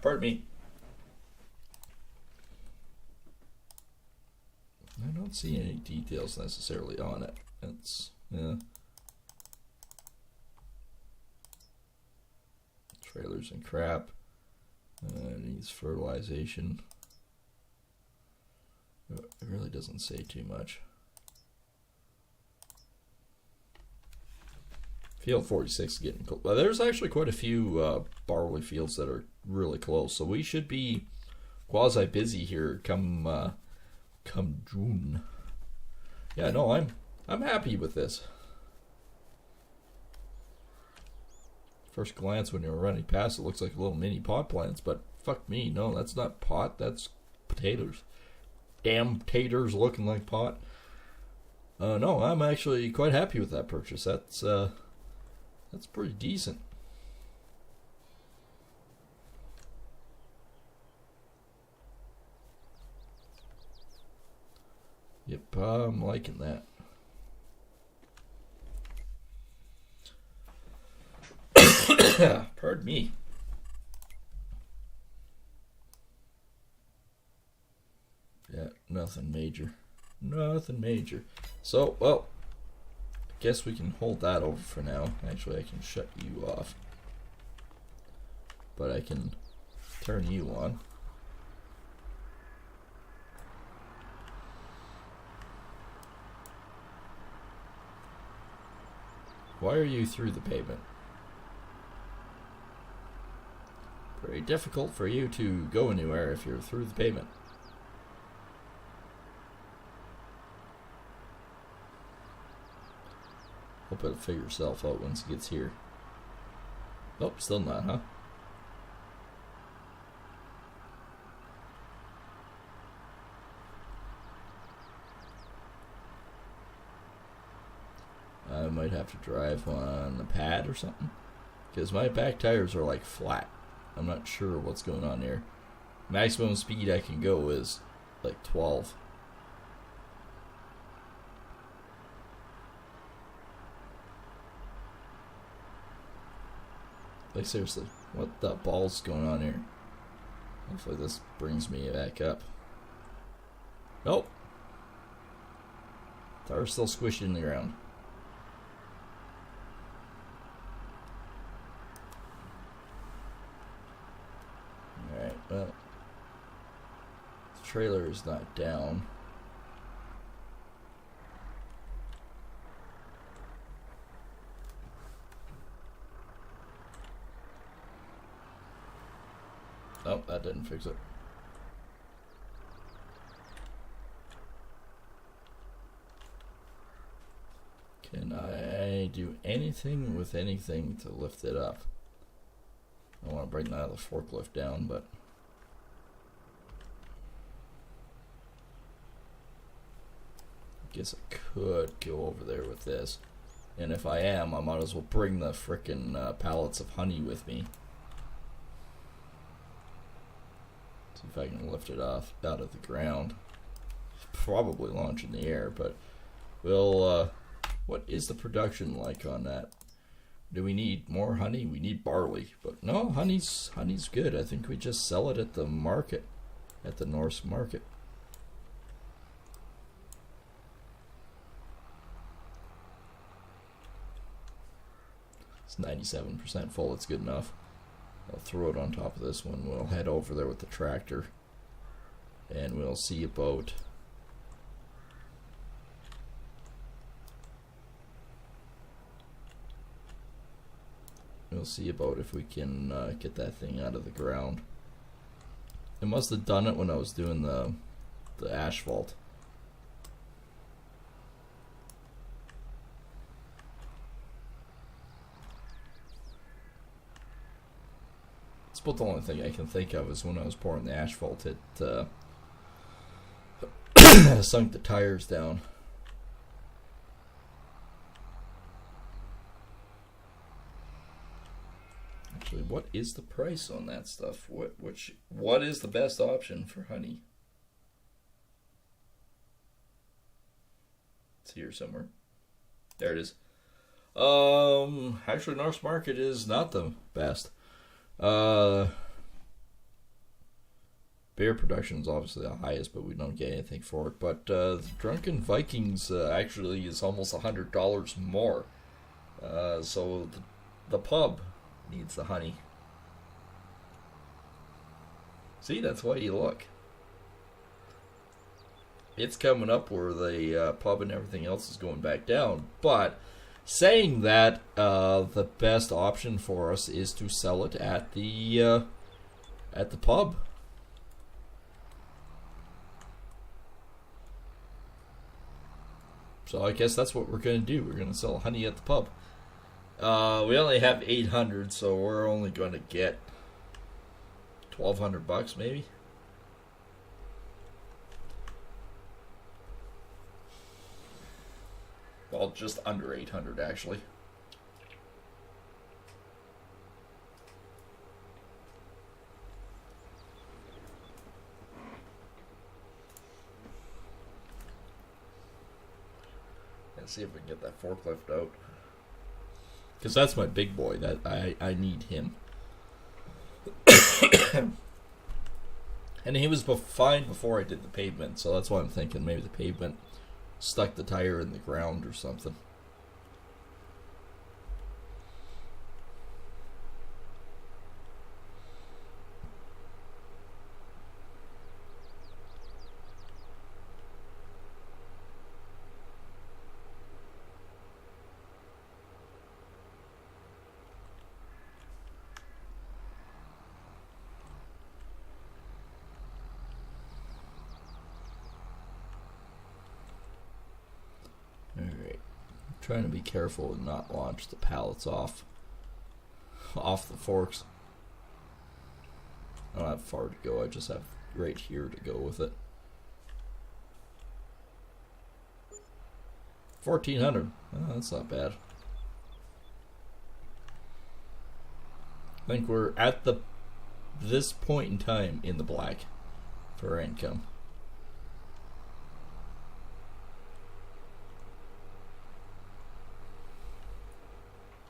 Pardon me. I don't see any details necessarily on it. It's trailers and crap. Needs fertilization. It really doesn't say too much. Field 46 is getting close. Well, there's actually quite a few barley fields that are really close, so we should be quasi busy here come June. Yeah, no, I'm happy with this. First glance, when you're running past, it looks like little mini pot plants, but fuck me, no, that's not pot, that's potatoes. Damn taters looking like pot. No, I'm actually quite happy with that purchase. That's pretty decent. Yep, I'm liking that. Pardon me. Yeah, Nothing major. Nothing major. So, well, I guess we can hold that over for now. Actually, I can shut you off. But I can turn you on. Why are you through the pavement? Very difficult for you to go anywhere if you're through the pavement. Hope it'll figure itself out once it gets here. Nope, still not, huh? I might have to drive on the pad or something, because my back tires are like flat. I'm not sure what's going on here. Maximum speed I can go is like 12. Like seriously, what the ball's going on here? Hopefully this brings me back up. Nope. Tire's still squished in the ground. Alright, well, the trailer is not down. Oh, that didn't fix it. Can I do anything with anything to lift it up? I want to bring that forklift down, but I guess I could go over there with this. And if I am, I might as well bring the frickin' pallets of honey with me. See if I can lift it off out of the ground. Probably launch in the air, but we'll, what is the production like on that? Do we need more honey? We need barley, but no, honey's good. I think we just sell it at the market, at the Norsk market. It's 97% full. It's good enough. I'll throw it on top of this one. We'll head over there with the tractor, and we'll see about if we can get that thing out of the ground. It must have done it when I was doing the asphalt. It's about the only thing I can think of is when I was pouring the asphalt, it sunk the tires down. Actually, what is the price on that stuff? What is the best option for honey? It's here somewhere. There it is. Actually, Norsk Market is not the best. Beer production is obviously the highest, but we don't get anything for it. But the Drunken Vikings actually is almost $100 more. So the pub needs the honey. See, that's why you look. It's coming up where the pub and everything else is going back down. But saying that, the best option for us is to sell it at the pub. So I guess that's what we're going to do. We're going to sell honey at the pub. We only have 800, so we're only going to get $1,200 maybe. Well, just under 800 actually. Let's see if we can get that forklift out. Because that's my big boy. That I need him. And he was fine before I did the pavement, so that's why I'm thinking maybe the pavement stuck the tire in the ground or something. Alright. Trying to be careful and not launch the pallets off the forks. I don't have far to go, I just have right here to go with it. 1,400. Oh, that's not bad. I think we're at this point in time in the black for our income.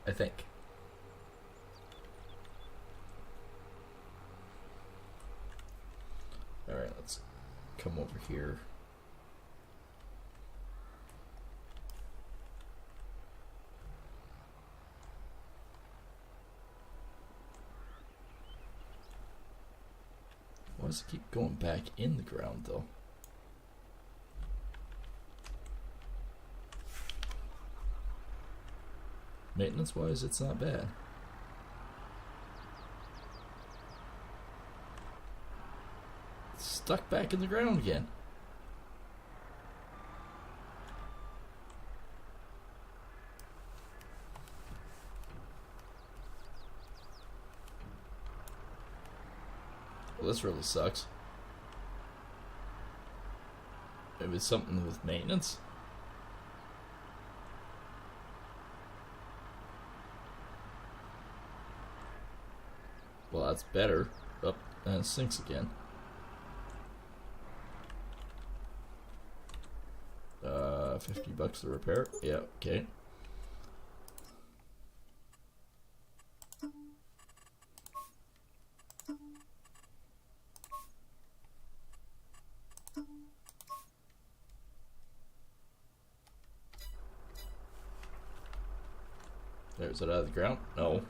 I think. Alright, let's come over here. Why does it keep going back in the ground though? Maintenance wise, it's not bad. It's stuck back in the ground again. Well, this really sucks. Maybe it's something with maintenance. Well, that's better. Oh, and it sinks again. $50 to repair. Yeah, okay. There's it out of the ground? No.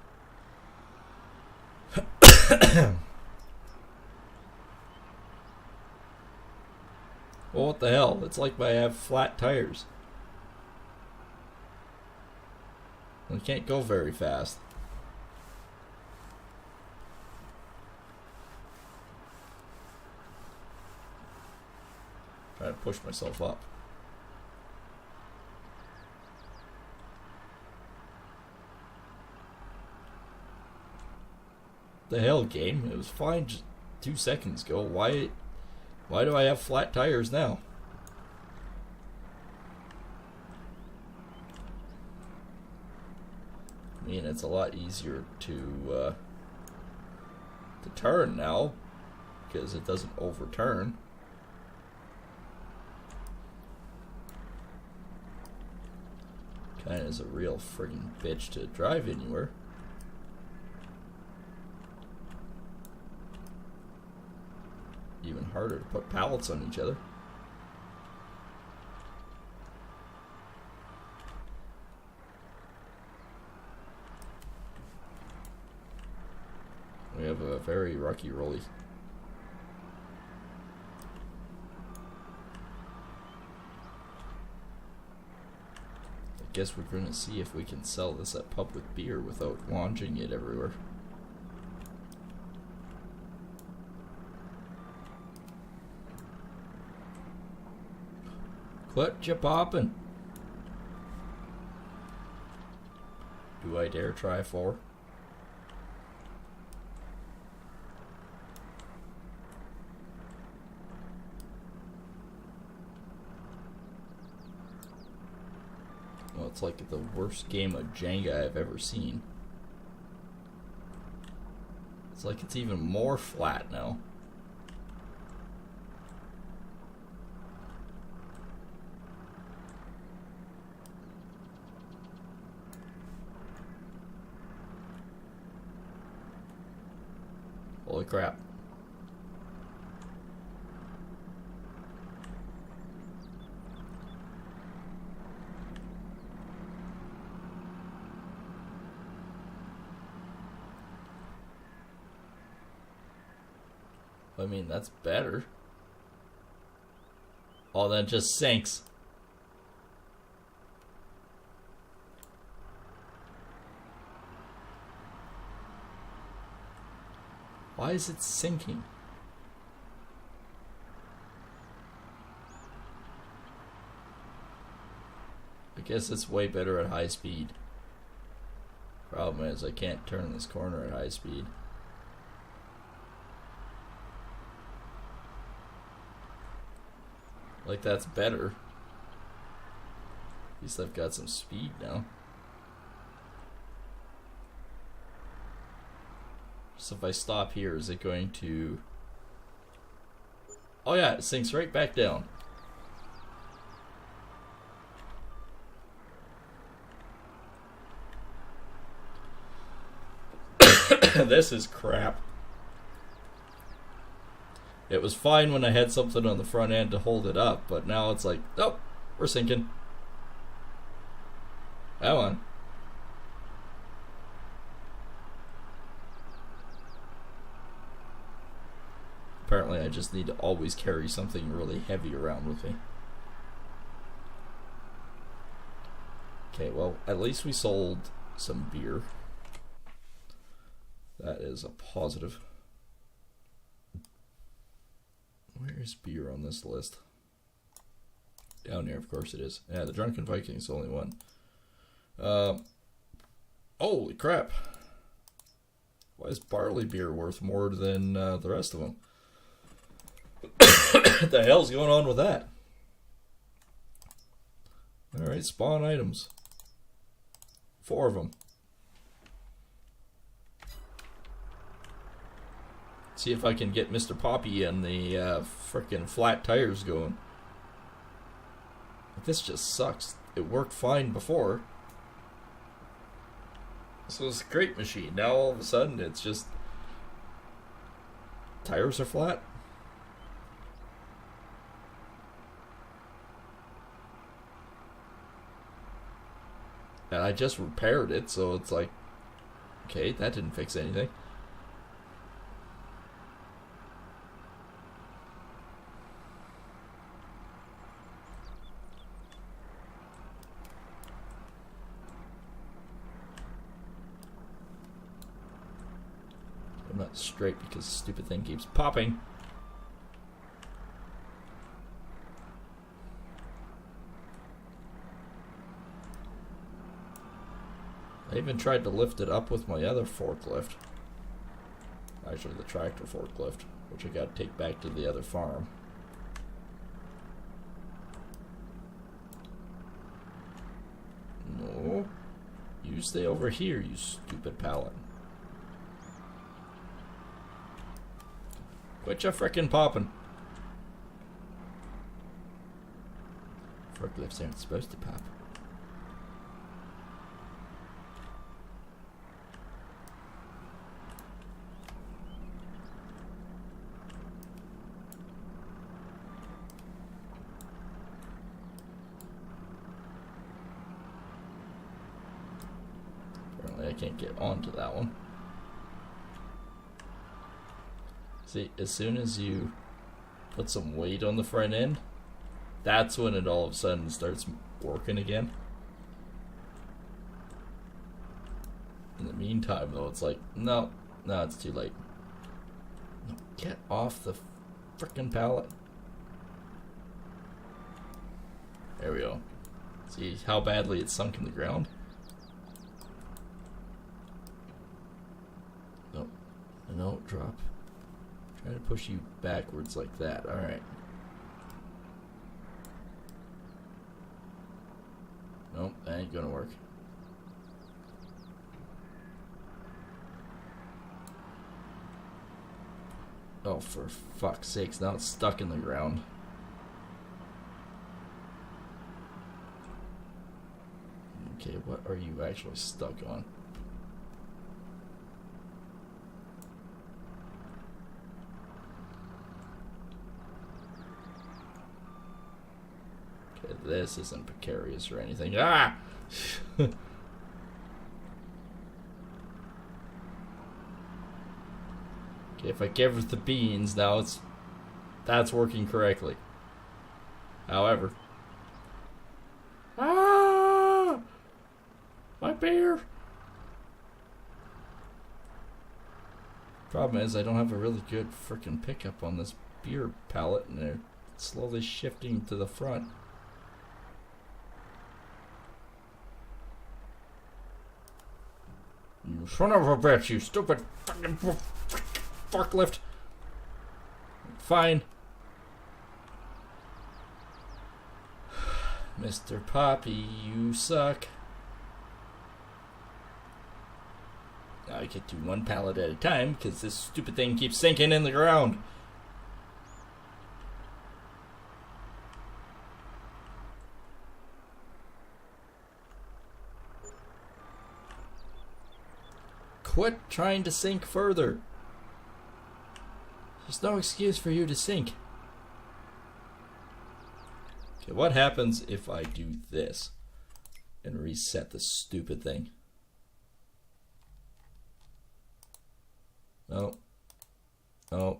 Well, what the hell? It's like I have flat tires. I can't go very fast. Try to push myself up. The hell, game? It was fine just 2 seconds ago. Why do I have flat tires now? I mean, it's a lot easier to turn now because it doesn't overturn. Kinda is a real friggin' bitch to drive anywhere. Even harder to put pallets on each other. We have a very rocky rolly. I guess we're gonna see if we can sell this at public beer without launching it everywhere. Quit you poppin'. Do I dare try 4? Well, it's like the worst game of Jenga I've ever seen. It's like it's even more flat now. Holy crap. I mean, that's better. Oh, that just sinks. Why is it sinking? I guess it's way better at high speed. Problem is, I can't turn this corner at high speed. Like, that's better. At least I've got some speed now. So if I stop here, is it going to... Oh yeah, it sinks right back down. This is crap. It was fine when I had something on the front end to hold it up, but now it's like, oh, we're sinking. Come on. Apparently I just need to always carry something really heavy around with me. Okay, well, at least we sold some beer. That is a positive. Where is beer on this list? Down here, of course it is. Yeah, the Drunken Viking's the only one. Holy crap. Why is barley beer worth more than the rest of them? What the hell's going on with that? Alright, spawn items. 4 of them. See if I can get Mr. Poppy and the frickin' flat tires going. This just sucks. It worked fine before. This was a great machine. Now all of a sudden it's just... tires are flat. And I just repaired it, so it's like... okay, that didn't fix anything. I'm not straight because the stupid thing keeps popping. I even tried to lift it up with my other forklift. Actually, the tractor forklift, which I got to take back to the other farm. No. You stay over here, you stupid pallet. Quit ya frickin' popping. Forklifts aren't supposed to pop. Apparently I can't get onto that one. See, as soon as you put some weight on the front end, that's when it all of a sudden starts working again. In the meantime, though, it's like, no, it's too late. No, get off the frickin' pallet. There we go. See how badly it's sunk in the ground? Nope. No, drop. Try to push you backwards like that. Alright. Nope, that ain't gonna work. Oh, for fuck's sakes, now it's stuck in the ground. Okay, what are you actually stuck on? Okay, this isn't precarious or anything. Ah! Okay, if I give it the beans, now that's working correctly. However, my beer. Problem is, I don't have a really good freaking pickup on this beer pallet, and they're slowly shifting to the front. You son of a bitch, you stupid fucking forklift. Fine. Mr. Poppy, you suck. Now I get to one pallet at a time because this stupid thing keeps sinking in the ground. Quit trying to sink further. There's no excuse for you to sink. Okay, what happens if I do this and reset the stupid thing? Oh. Oh.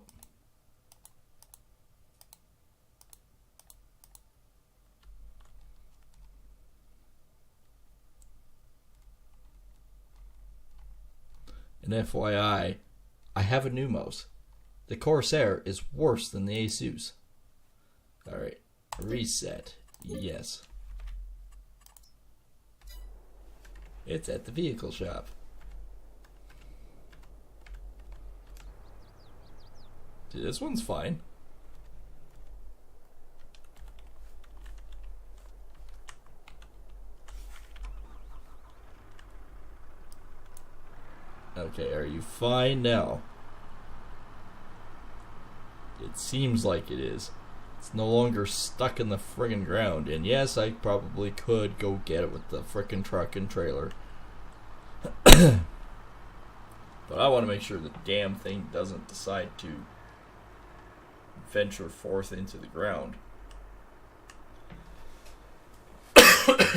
And FYI, I have a new mouse. The Corsair is worse than the Asus. Alright, reset. Yes. It's at the vehicle shop. Dude, this one's fine. Okay, are you fine now? It seems like it is. It's no longer stuck in the friggin' ground. And yes, I probably could go get it with the frickin' truck and trailer. But I want to make sure the damn thing doesn't decide to venture forth into the ground.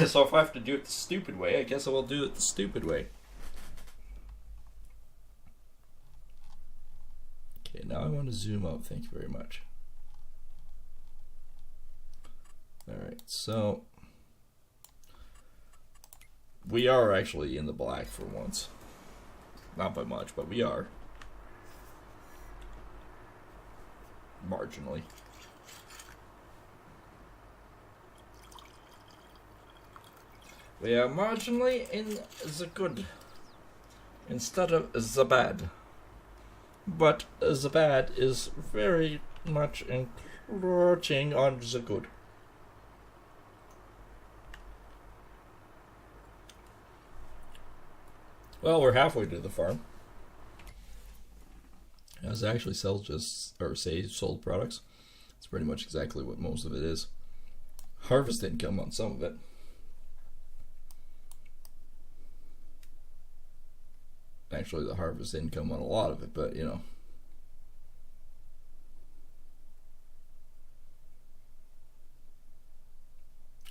So if I have to do it the stupid way, I guess I will do it the stupid way. Okay, now I want to zoom out. Thank you very much. Alright, so we are actually in the black for once. Not by much, but we are. Marginally. We are marginally in the good instead of the bad. But the bad is very much encroaching on the good. Well, we're halfway to the farm. As it actually sells sold products. It's pretty much exactly what most of it is. Harvest income on some of it. Actually, the harvest income on a lot of it, but you know.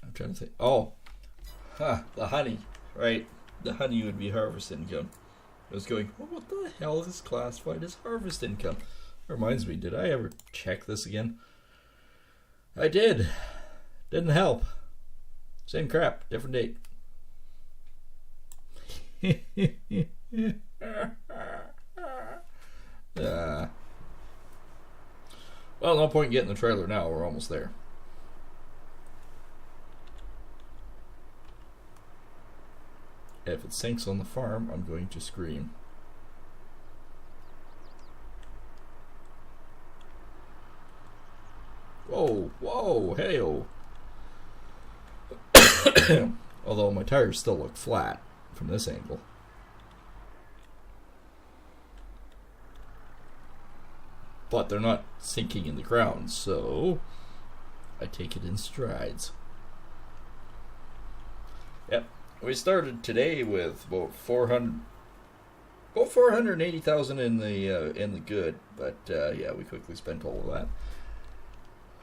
I'm trying to think. Oh, the honey, right? The honey would be harvest income. I was going, well, what the hell is classified as harvest income? Reminds me, did I ever check this again? I did. Didn't help. Same crap, different date. Well, no point in getting the trailer now. We're almost there. If it sinks on the farm, I'm going to scream. Whoa, whoa, hey-oh. Although my tires still look flat from this angle. But they're not sinking in the ground, so I take it in strides. Yep. We started today with about 480,000 in the good, but yeah, we quickly spent all of that.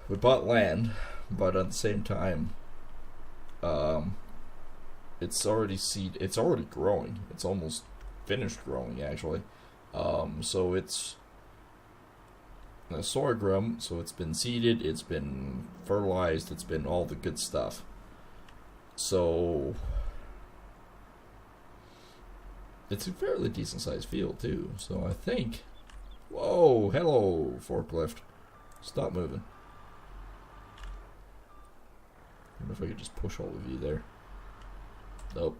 We bought land, but at the same time, it's already growing. It's almost finished growing, actually. So it's sorghum, so it's been seeded, it's been fertilized, it's been all the good stuff. So it's a fairly decent sized field too. So I think, whoa, hello forklift, stop moving. I wonder if I could just push all of you there. Nope.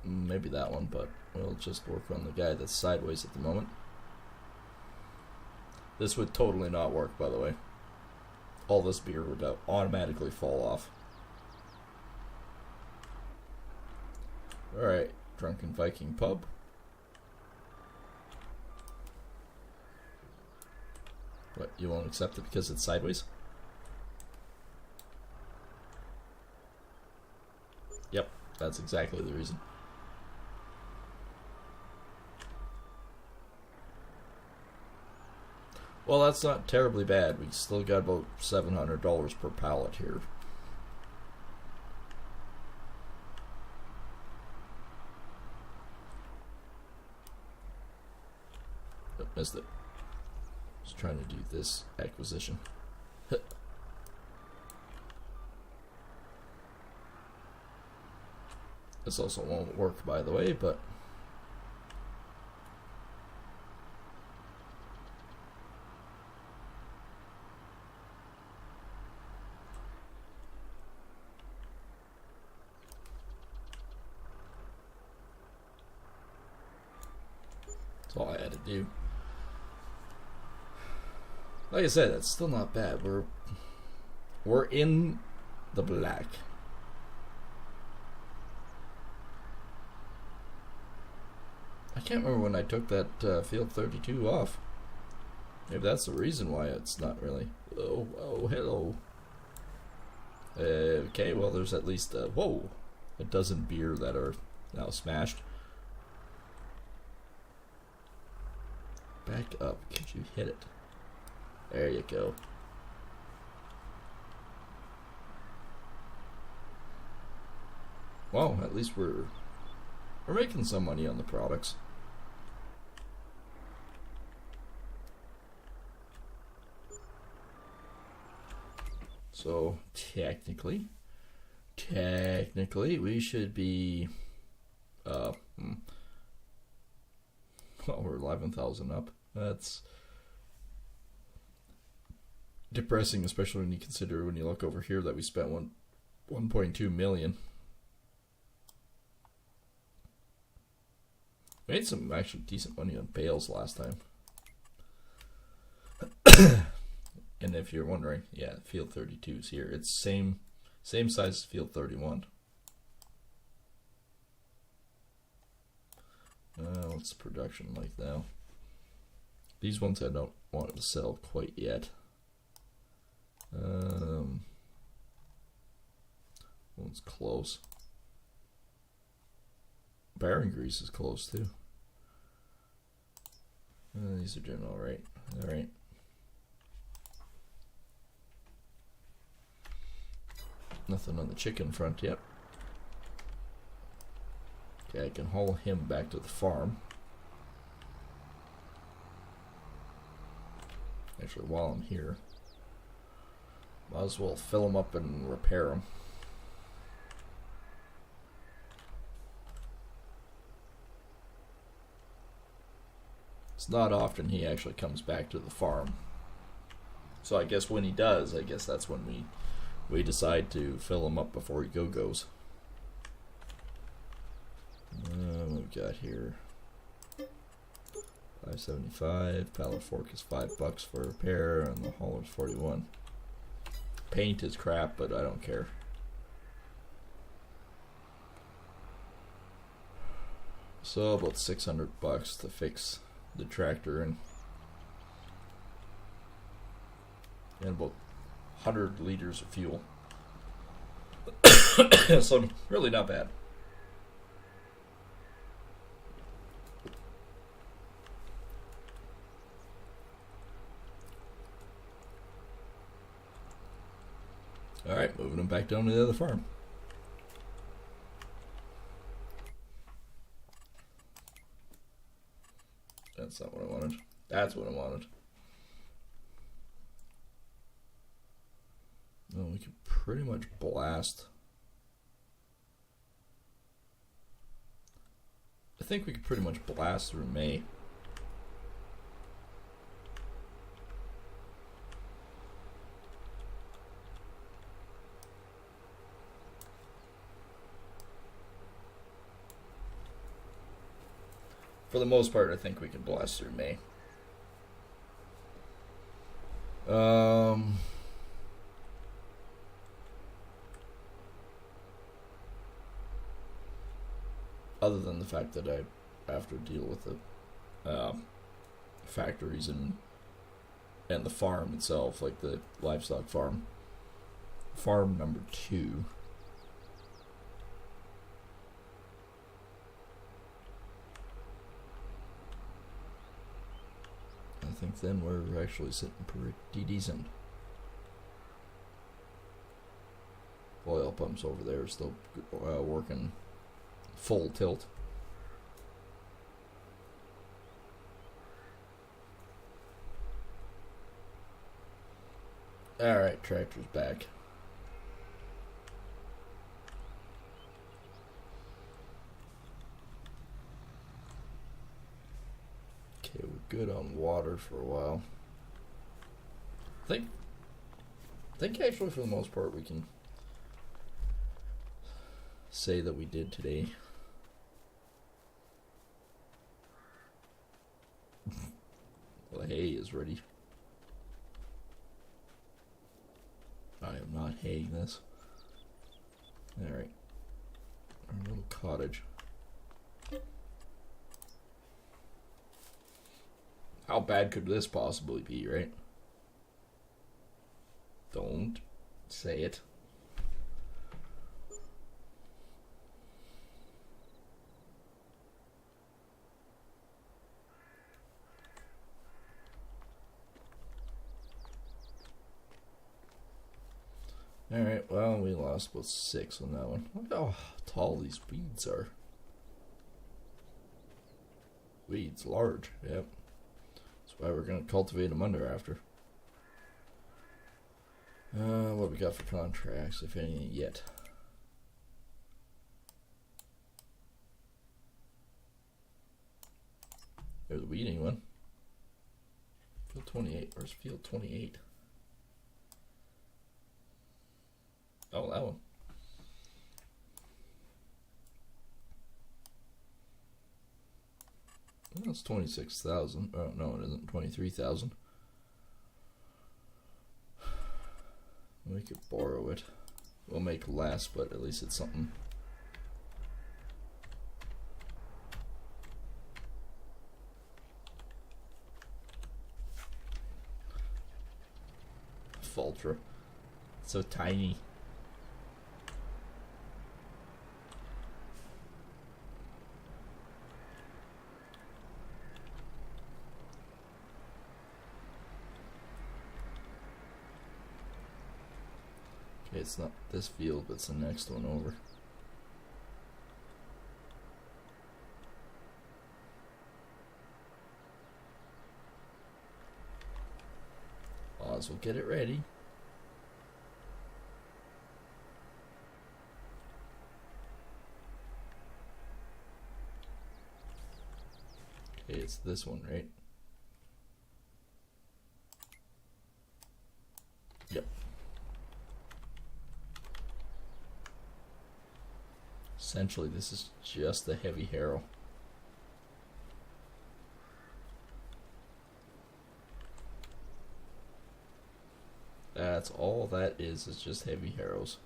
Maybe that one, but we'll just work on the guy that's sideways at the moment. This would totally not work, by the way. All this beer would automatically fall off. Alright, Drunken Viking Pub. What, you won't accept it because it's sideways? Yep, that's exactly the reason. Well, that's not terribly bad. We still got about $700 per pallet here. Oh, missed it. Just trying to do this acquisition. This also won't work, by the way, but that's all I had to do. Like I said, that's still not bad. We're in the black. I can't remember when I took that field 32 off. Maybe that's the reason why it's not really. Oh, hello. Okay, well, there's at least whoa, a dozen beer that are now smashed. Back up. Could you hit it? There you go. Well, at least we're making some money on the products. So technically we should be well, we're 11,000 up. That's depressing, especially when you consider, when you look over here, that we spent 1.2 million. Made some actually decent money on bales last time. And if you're wondering, yeah, field 32 is here. It's same size as field 31. What's the production like now? These ones I don't want to sell quite yet. One's close. Bearing grease is close too. These are doing alright. Alright. Nothing on the chicken front yet. Okay, I can haul him back to the farm. Actually, while I'm here, might as well fill him up and repair him. It's not often he actually comes back to the farm. So I guess when he does, I guess that's when we decide to fill him up before he goes. We've got here $5.75. Pallet fork is $5 for repair, and the hauler's $41. Paint is crap, but I don't care. So about $600 to fix the tractor and about 100 liters of fuel. So really not bad. Alright, moving them back down to the other farm. That's not what I wanted. That's what I wanted. Well, we can pretty much blast. I think we could pretty much blast through May. For the most part, I think we can blast through May. Other than the fact that I have to deal with the factories and the farm itself, like the livestock farm. Farm number 2. I think then we're actually sitting pretty decent. Oil pumps over there are still working full tilt. Alright, tractor's back. Okay, we're good on water for a while. I think actually for the most part we can say that we did today. Well, hay is ready. I am not haying this. Alright. Our little cottage. How bad could this possibly be, right? Don't say it. Alright, well, we lost about 6 on that one. Look how tall these weeds are. Weeds, large, yep. That's why we're going to cultivate them under after. What we got for contracts, if any, yet? There's a weeding one. Field 28, where's field 28? Oh, that one. That's 26,000. Oh, no, it isn't. 23,000. We could borrow it. We'll make less, but at least it's something. Fultra. So tiny. It's not this field, but it's the next one over. Oz will get it ready. Okay, it's this one, right? Yep. Essentially, this is just the heavy harrow. That's all that is just heavy harrows.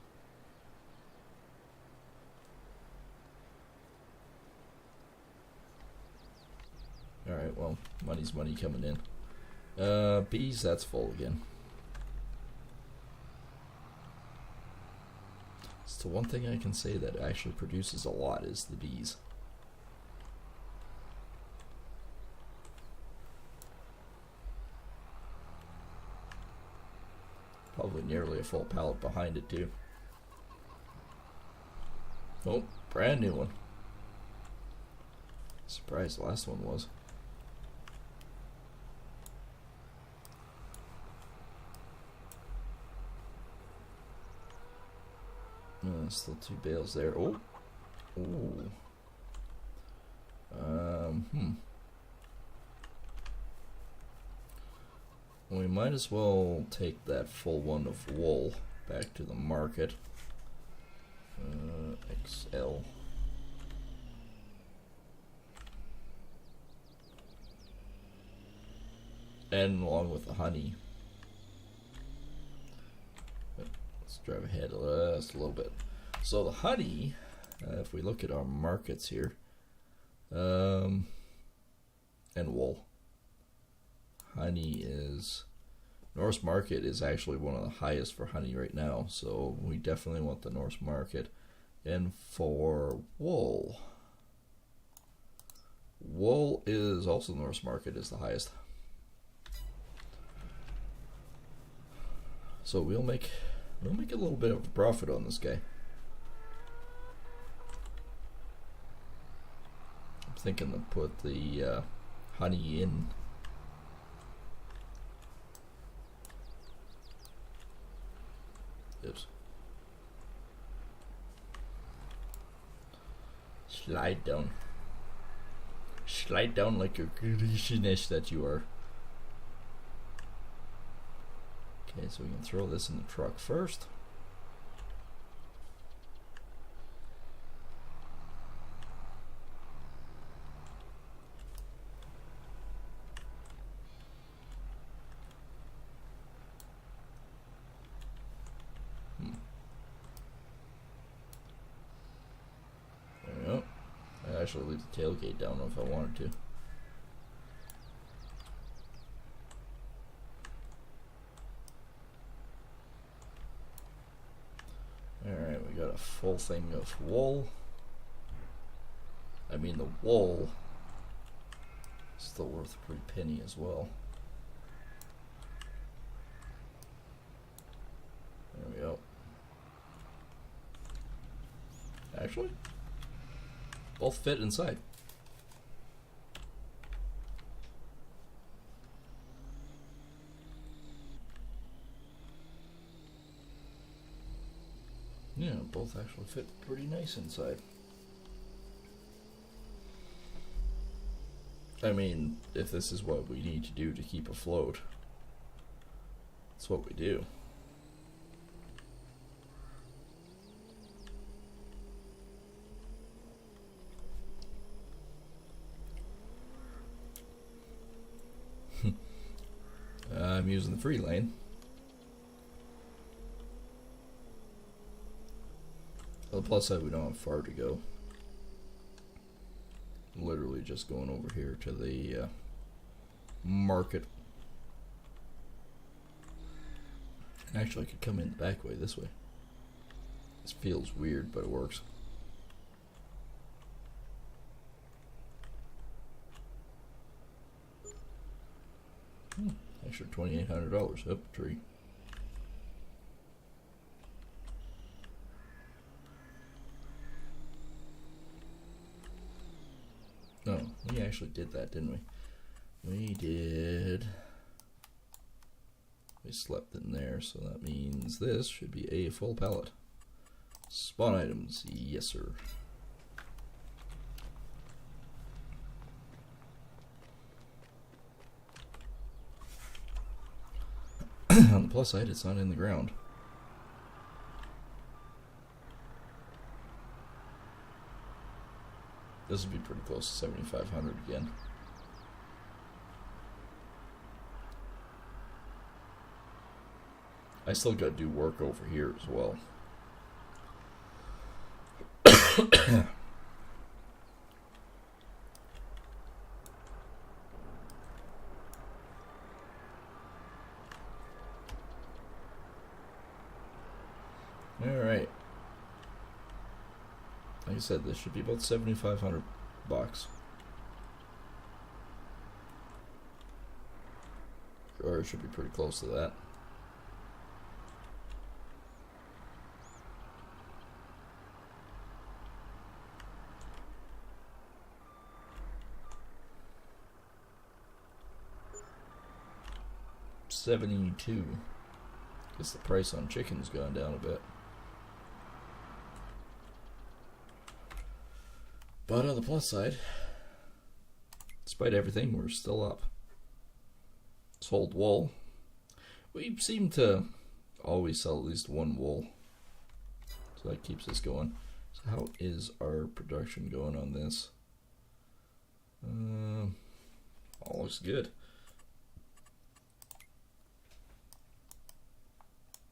Alright, well, money's money coming in. Bees, that's full again. So one thing I can say that actually produces a lot is the bees. Probably nearly a full pallet behind it too. Oh, brand new one. Surprised the last one was. Still 2 bales there. Oh. Ooh. We might as well take that full one of wool back to the market. XL. And along with the honey. Let's drive ahead just a little bit. So the honey, if we look at our markets here, and wool. Honey is, Norse market is actually one of the highest for honey right now, so we definitely want the Norse market. And for wool, wool is also the Norse market is the highest. So we'll make a little bit of a profit on this guy. I'm thinking to put the honey in. Oops. Slide down. Slide down like your greasiness that you are. Okay, so we can throw this in the truck first. There we go. I'd actually leave the tailgate down if I wanted to. Alright, we got a full thing of wool. I mean, the wool is still worth a pretty penny as well. There we go. Actually, both fit inside. Yeah, both actually fit pretty nice inside. I mean, if this is what we need to do to keep afloat, that's what we do. I'm using the free lane. On the plus side, we don't have far to go. Literally just going over here to the market. Actually, I could come in the back way this way. This feels weird, but it works. Extra $2,800 up the tree. No, we actually did that, didn't we? We did. We slept in there, so that means this should be a full pallet. Spawn items, yes sir. On the plus side, it's not in the ground. This would be pretty close to 7,500 again. I still got to do work over here as well. Alright. Like I said, this should be about 7,500 bucks. Or it should be pretty close to that. $1.72. Guess the price on chicken's gone down a bit. But on the plus side, despite everything, we're still up. Sold wool. We seem to always sell at least one wool, so that keeps us going. So how is our production going on this? All looks good.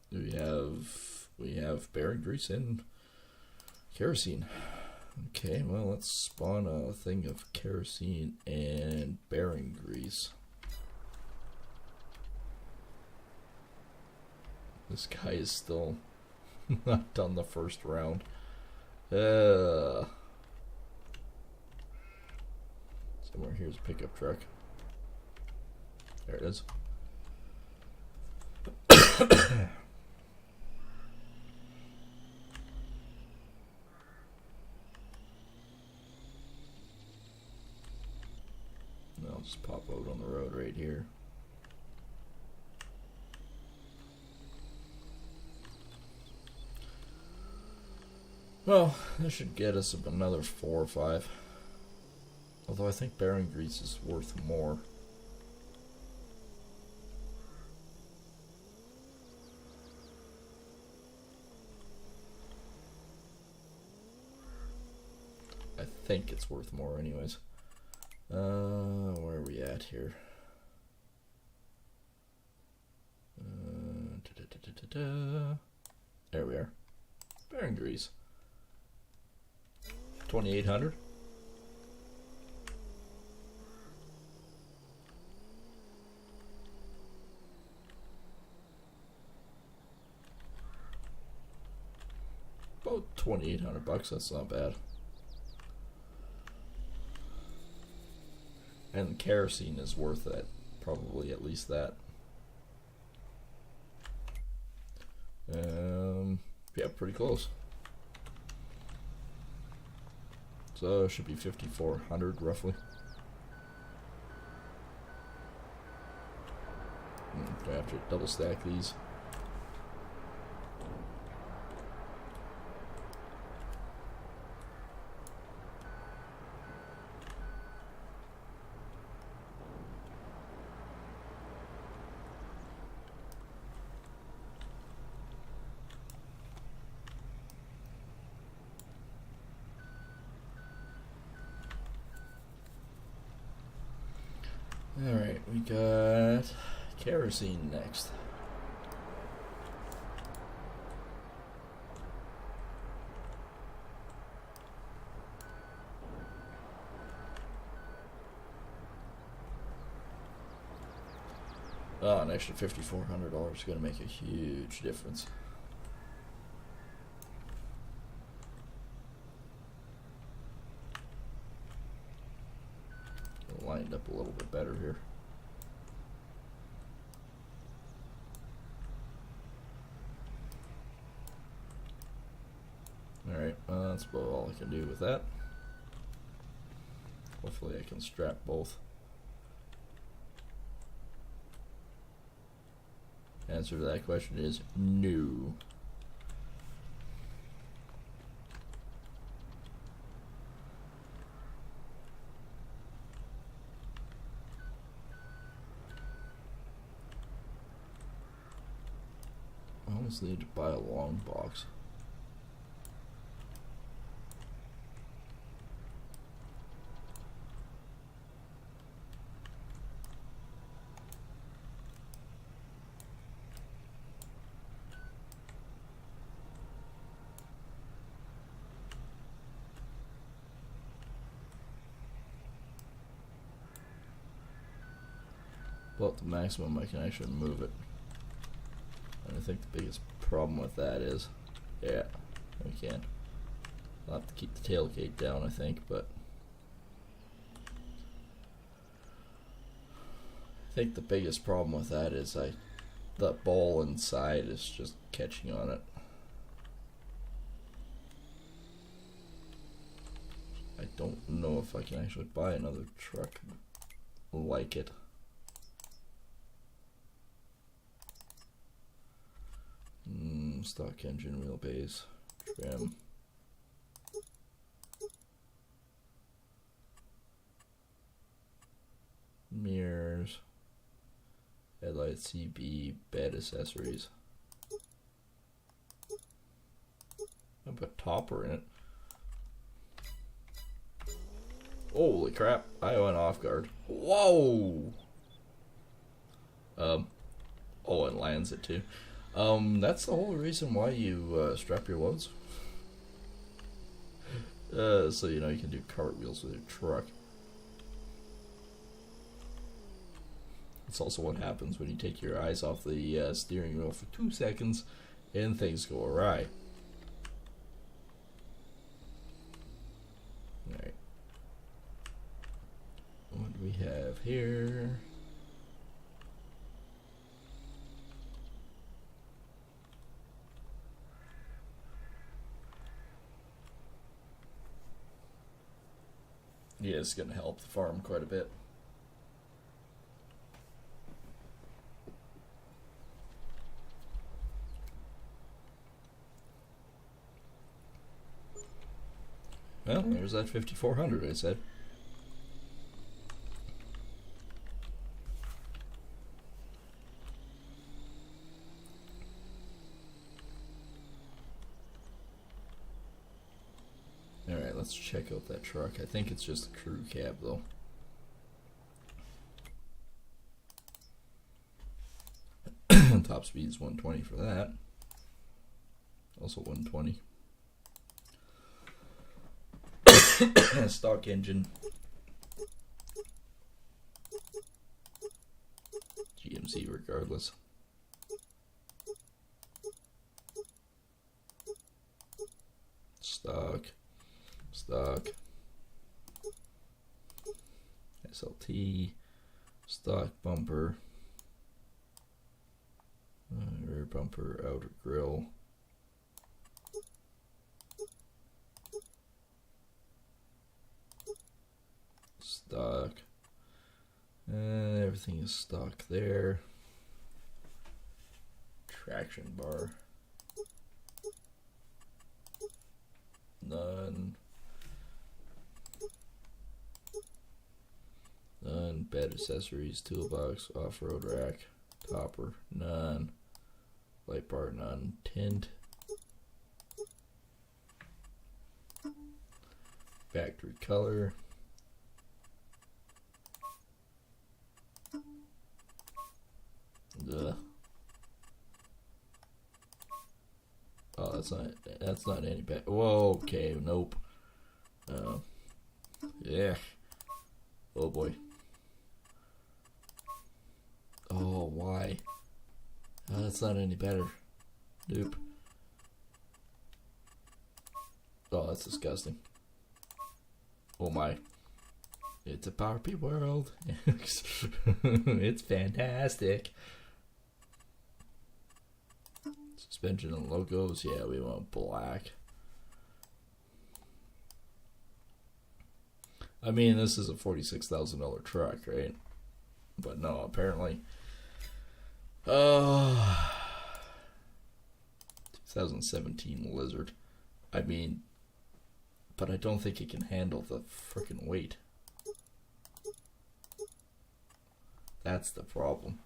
We have bearing grease and kerosene. Okay, well, let's spawn a thing of kerosene and bearing grease. This guy is still not done the first round. Somewhere here's a pickup truck. There it is. I'll just pop out on the road right here. Well, this should get us another 4 or 5. Although I think bearing grease is worth more. I think it's worth more anyways. Where are we at here? There we are. Bearing grease. 2,800. About 2,800 bucks. That's not bad. And the kerosene is worth that, probably at least that. Yeah, pretty close. So it should be 5,400 roughly. Do I have to double stack these? Alright, we got kerosene next. Oh, an extra $5,400 is going to make a huge difference. Lined up a little bit better here. Alright, that's about all I can do with that. Hopefully I can strap both. Answer to that question is no. I almost need to buy a long box. Well, at the maximum I can actually move it. And I think the biggest problem with that is, yeah, we can. I'll have to keep the tailgate down, I think, but I think the biggest problem with that is the ball inside is just catching on it. I don't know if I can actually buy another truck like it. Stock engine wheelbase. Trim. Mirrors. Headlight CB. Bed accessories. I'll put topper in it. Holy crap, I went off guard. Whoa! Oh, it lands it too. That's the whole reason why you strap your loads. So you know you can do cartwheels with your truck. It's also what happens when you take your eyes off the steering wheel for 2 seconds and things go awry. Alright. What do we have here? Yeah, it's going to help the farm quite a bit. Well, there's that 5400 I said. Alright, let's check out that truck. I think it's just a crew cab though. Top speed is 120 for that. Also 120. Stock engine. GMC regardless. Stock. SLT. Stock bumper. Rear bumper, outer grille. Stock. Everything is stock there. Traction bar. None. Bed accessories, toolbox, off-road rack, topper, none. Light bar, none. Tint. Factory color. Ugh. Oh, that's not any bad. Whoa, okay, nope. Yeah. Oh boy. Oh, why? That's not any better. Nope. Oh, that's disgusting. Oh my. It's a Barbie world. It's fantastic. Suspension and logos. Yeah, we want black. I mean, this is a $46,000 truck, right? But no, apparently. 2017 Lizard. I mean, but I don't think it can handle the frickin' weight. That's the problem.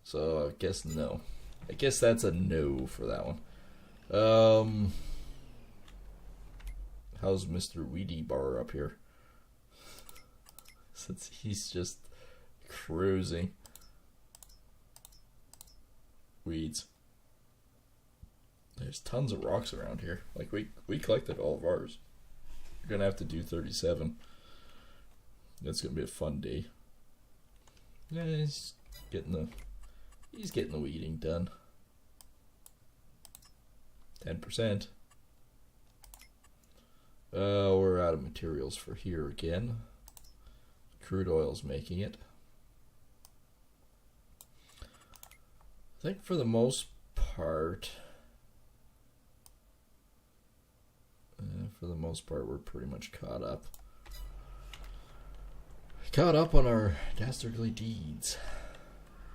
So I guess no. I guess that's a no for that one. How's Mr. Weedy Bar up here? Since he's just cruising. Weeds. There's tons of rocks around here. Like we collected all of ours. We're gonna have to do 37. That's gonna be a fun day. Yeah, he's getting the weeding done. 10%. We're out of materials for here again. Crude oil's making it. I think for the most part, we're pretty much caught up. Caught up on our dastardly deeds.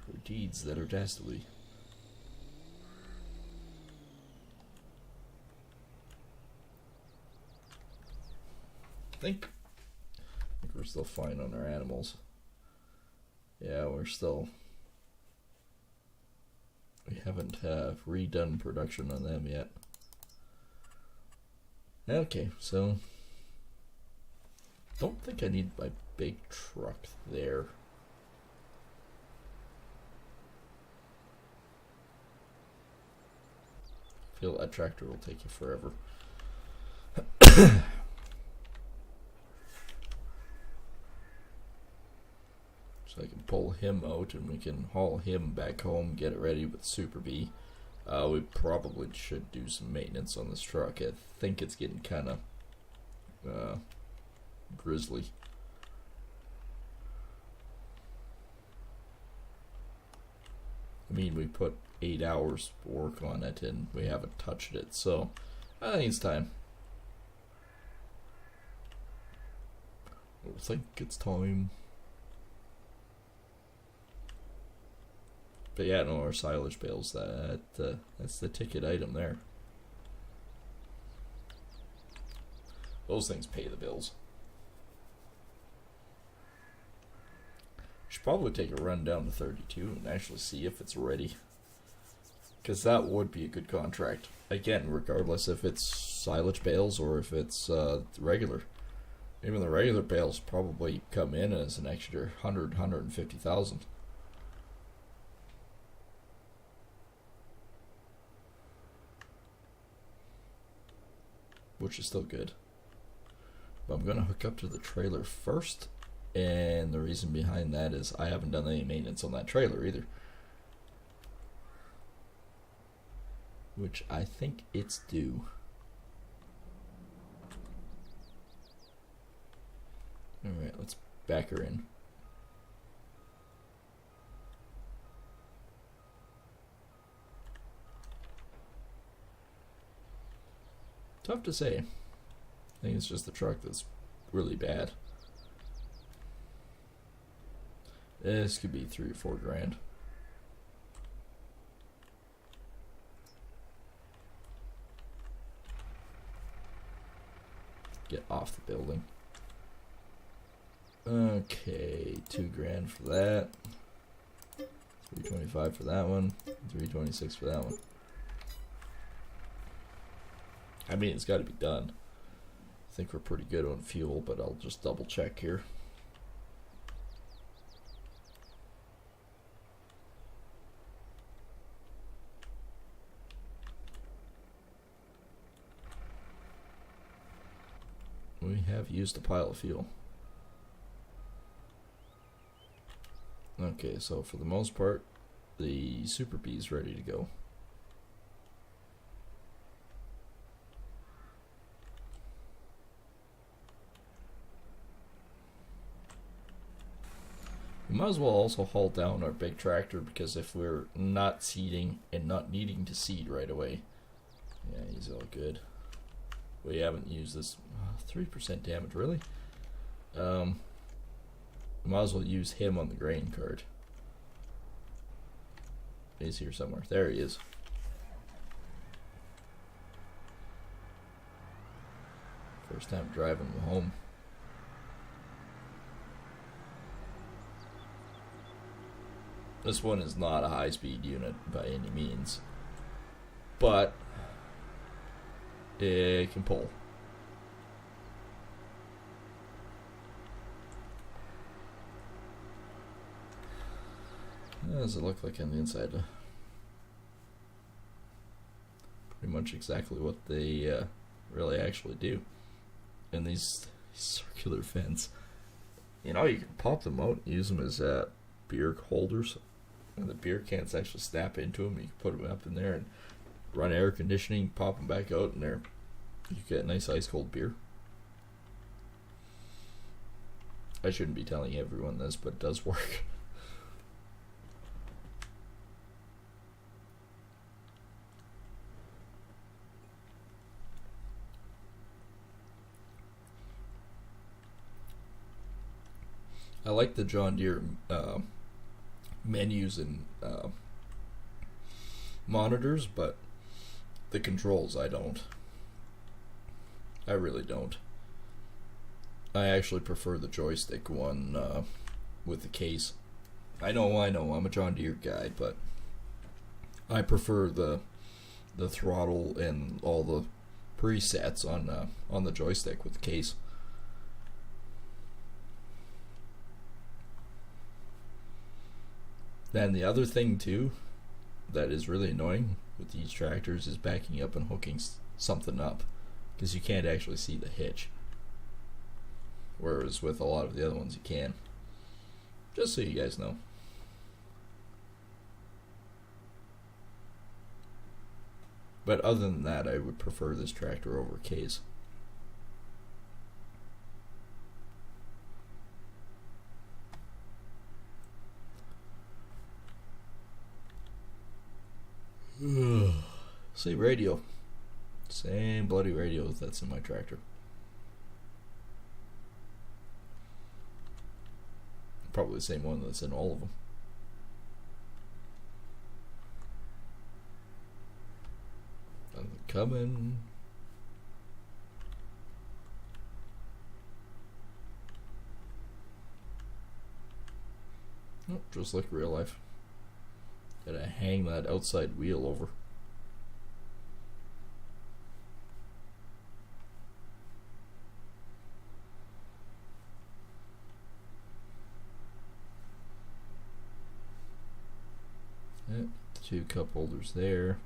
for deeds that are dastardly. I think we're still fine on our animals. Yeah, we haven't redone production on them yet. Okay, so don't think I need my big truck there. I feel that tractor will take you forever. So I can pull him out and we can haul him back home, get it ready with Super B. We probably should do some maintenance on this truck. I think it's getting kind of grizzly. I mean, we put 8 hours work on it and we haven't touched it, so I think it's time. I think it's time. But yeah, no, our silage bales, that's the ticket item there. Those things pay the bills. Should probably take a run down to 32 and actually see if it's ready. Because that would be a good contract. Again, regardless if it's silage bales or if it's regular. Even the regular bales probably come in as an extra 150,000. Which is still good. But I'm going to hook up to the trailer first. And the reason behind that is I haven't done any maintenance on that trailer either. Which I think it's due. Alright, let's back her in. Tough to say. I think it's just the truck that's really bad. This could be 3 or 4 grand. Get off the building. Okay, 2 grand for that. 325 for that one. 326 for that one. I mean, it's got to be done. I think we're pretty good on fuel, but I'll just double check here. We have used a pile of fuel. Okay, so for the most part, the Super B is ready to go. We might as well also haul down our big tractor, because if we're not seeding and not needing to seed right away, yeah, he's all good. We haven't used this 3% damage, really. Might as well use him on the grain cart. He's here somewhere. There he is. First time driving him home. This one is not a high-speed unit by any means, but it can pull. What does it look like on the inside? Pretty much exactly what they really actually do. And these circular vents, you know, you can pop them out and use them as beer holders. And the beer cans actually snap into them. You can put them up in there and run air conditioning, pop them back out, and there you get nice ice cold beer. I shouldn't be telling everyone this, but it does work. I like the John Deere menus and monitors, but the controls I don't. I really don't. I actually prefer the joystick one with the case. I know, I'm a John Deere guy, but I prefer the throttle and all the presets on the joystick with the case. Then the other thing too that is really annoying with these tractors is backing up and hooking something up, because you can't actually see the hitch, whereas with a lot of the other ones you can. Just so you guys know. But other than that, I would prefer this tractor over case. See, radio. Same bloody radio that's in my tractor. Probably the same one that's in all of them. I'm coming. Oh, just like real life. Gotta hang that outside wheel over. Yeah, 2 cup holders there.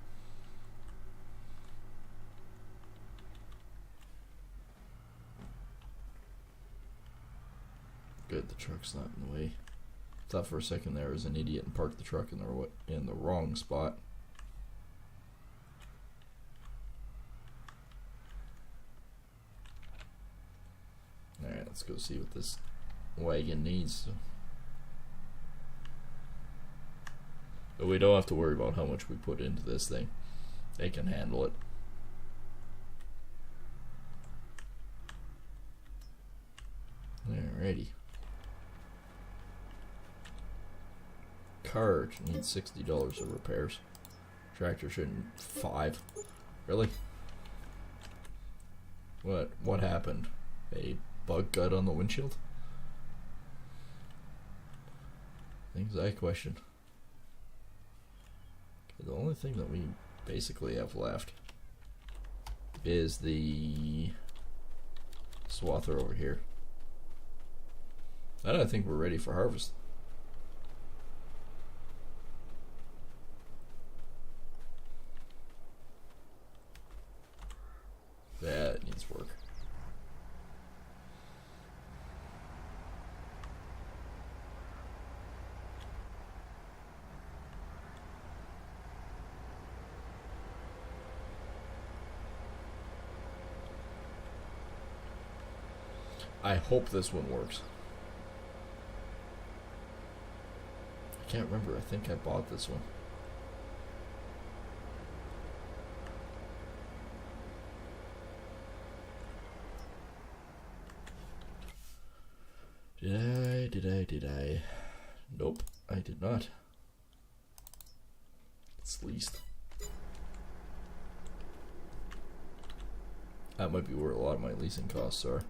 Good, the truck's not in the way. Thought for a second there was an idiot and parked the truck in the wrong spot. Alright, let's go see what this wagon needs. But we don't have to worry about how much we put into this thing. They can handle it. Alrighty. Car needs $60 of repairs. Tractor shouldn't. $5. Really? What happened? A bug got on the windshield? Exact question. Okay, the only thing that we basically have left is the swather over here. And I think we're ready for harvest. That needs work. I hope this one works. I can't remember. I think I bought this one. Did I? Nope, I did not. It's leased. That might be where a lot of my leasing costs are.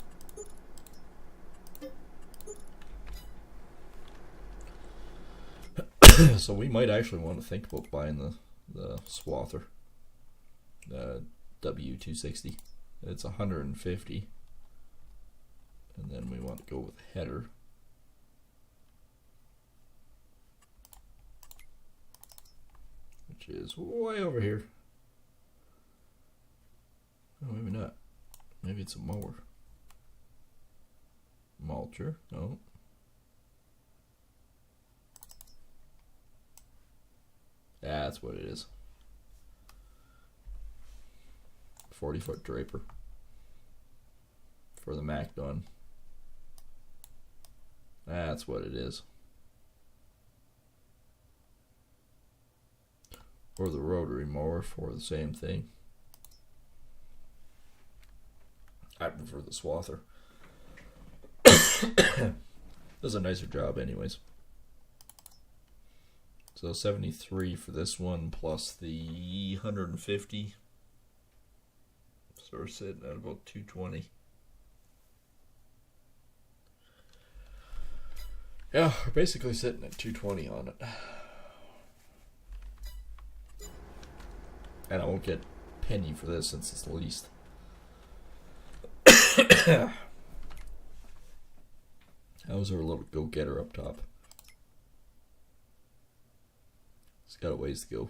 So we might actually want to think about buying the swather, the W260. It's 150, and then we want to go with a header. Which is way over here. Oh, maybe not. Maybe it's a mower. Mulcher, no. That's what it is. 40-foot draper for the Macdon. That's what it is. Or the rotary mower for the same thing. I prefer the swather. Does a nicer job anyways. So 73 for this one plus the 150. So we're sitting at about 220. Yeah, we're basically sitting at 220 on it. And I won't get a penny for this since it's the least. How's our little go-getter up top? It's got a ways to go.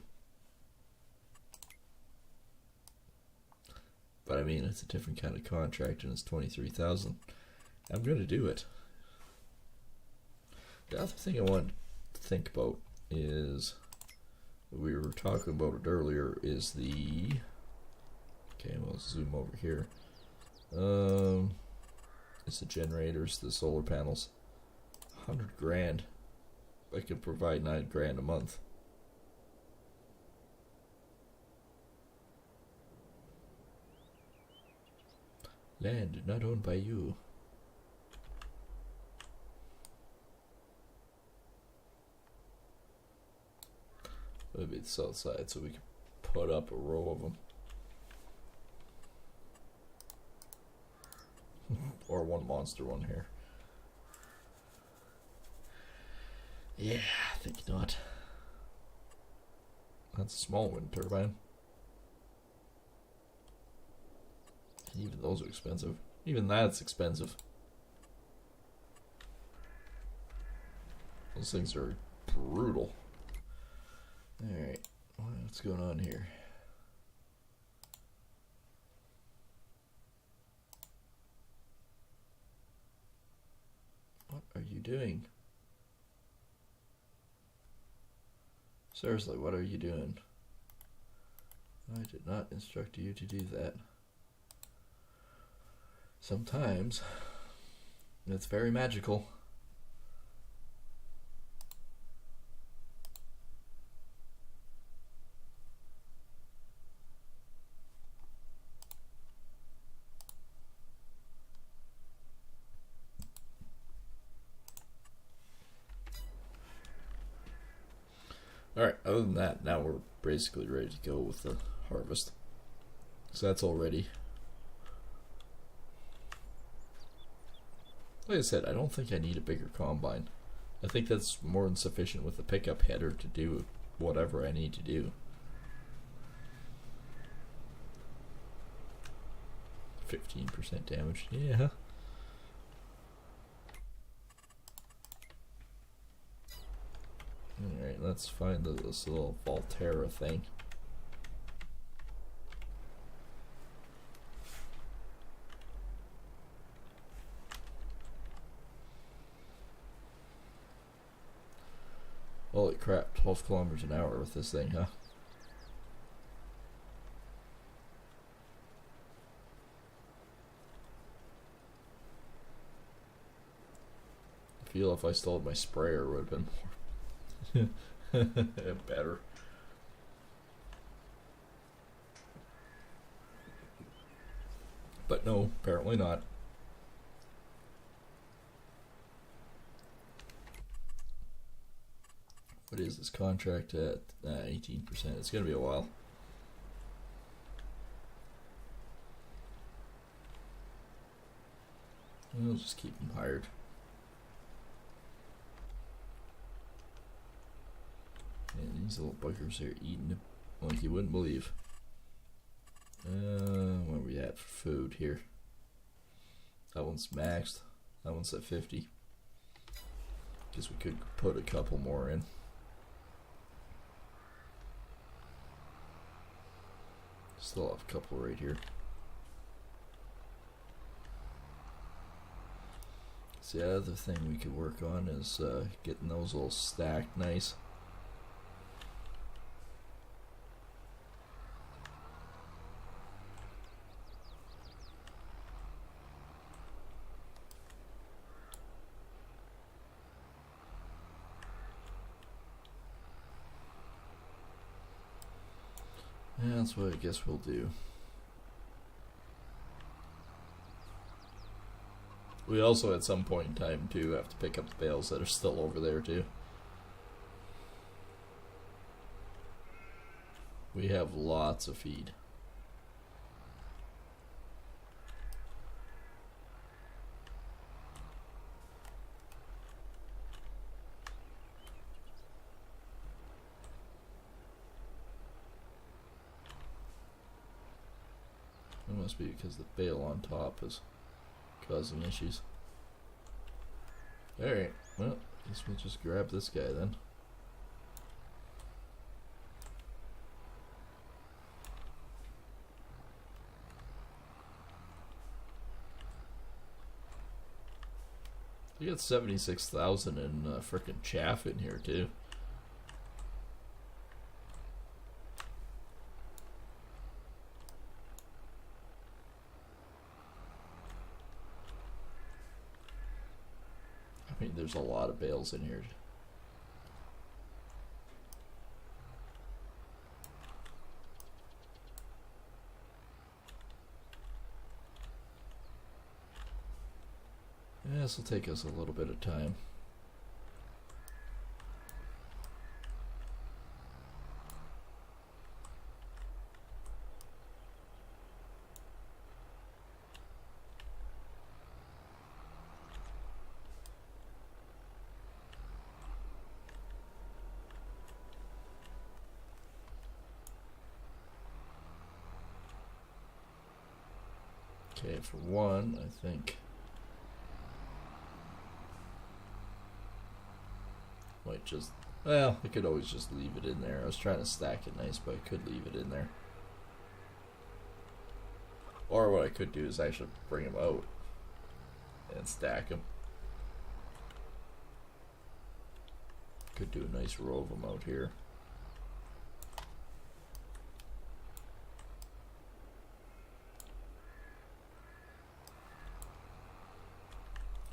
But I mean, it's a different kind of contract and it's 23,000. I'm going to do it. The other thing I want to think about is, we were talking about it earlier, is the, okay, we'll zoom over here. It's the generators, the solar panels. 100 grand. I could provide 9 grand a month. Land not owned by you. It'll be the south side, so we can put up a row of them. Or one monster one here. Yeah, I think not. That's a small wind turbine. Even those are expensive. Even that's expensive. Those things are brutal. Alright, what's going on here? What are you doing? Seriously, what are you doing? I did not instruct you to do that. Sometimes it's very magical. Alright, other than that, now we're basically ready to go with the harvest. So that's all ready. Like I said, I don't think I need a bigger combine. I think that's more than sufficient with the pickup header to do whatever I need to do. 15% damage, yeah. Alright, let's find this little Volterra thing. Holy crap, 12 kilometers an hour with this thing, huh? I feel if I still had my sprayer, it would have been more better. But no, apparently not. What is this contract at? 18%. It's going to be a while. We'll just keep them hired. And these little buggers are eating it like you wouldn't believe. Where are we at for food here? That one's maxed. That one's at 50. Guess we could put a couple more in. Still have a couple right here. So the other thing we could work on is getting those all stacked nice. Yeah, that's what I guess we'll do. We also at some point in time too have to pick up the bales that are still over there too. We have lots of feed. It must be because the bale on top is causing issues. Alright, well, I guess we'll just grab this guy then. You got 76,000 in frickin' chaff in here too. I mean, there's a lot of bales in here. Yeah, this will take us a little bit of time. Okay, for one, I think might just, well, I could always just leave it in there. I was trying to stack it nice, but I could leave it in there. Or what I could do is actually bring them out and stack them. Could do a nice row of them out here.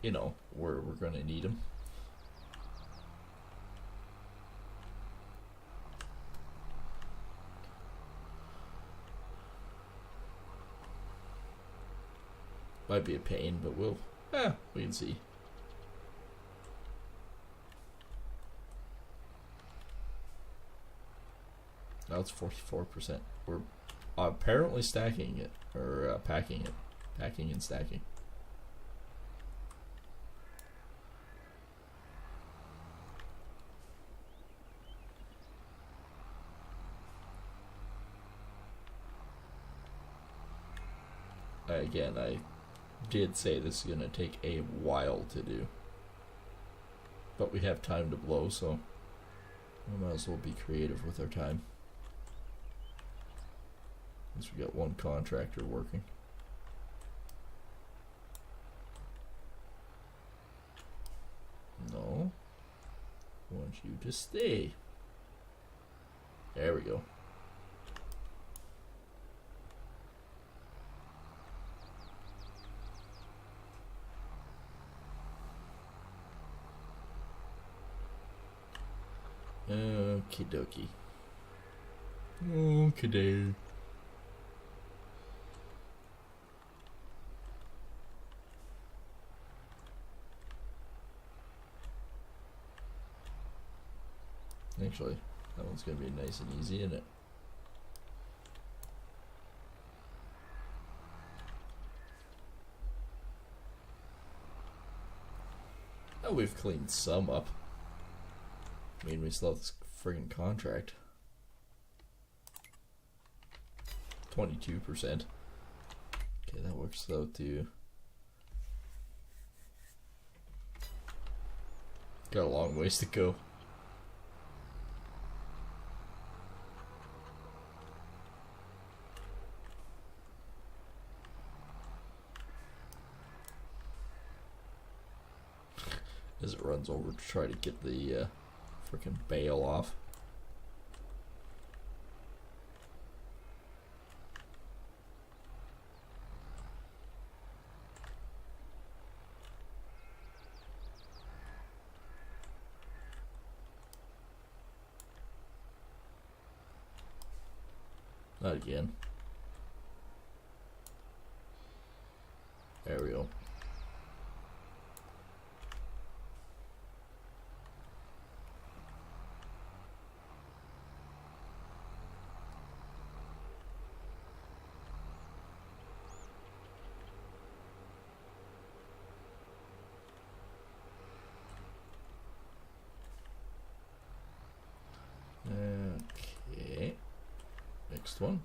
You know, where we're going to need them. Might be a pain, but we can see. Now it's 44%. We're apparently stacking it, or packing it. Packing and stacking. Again, I did say this is going to take a while to do. But we have time to blow, so we might as well be creative with our time. Since we got one contractor working. No. I want you to stay. There we go. Okie dokie. Okay. Actually, that one's gonna be nice and easy, isn't it? Oh, we've cleaned some up. I mean, we still have this friggin' contract. 22%. Okay, that works though too. Got a long ways to go. As it runs over to try to get the freaking bale off. Not again. There we go. next one.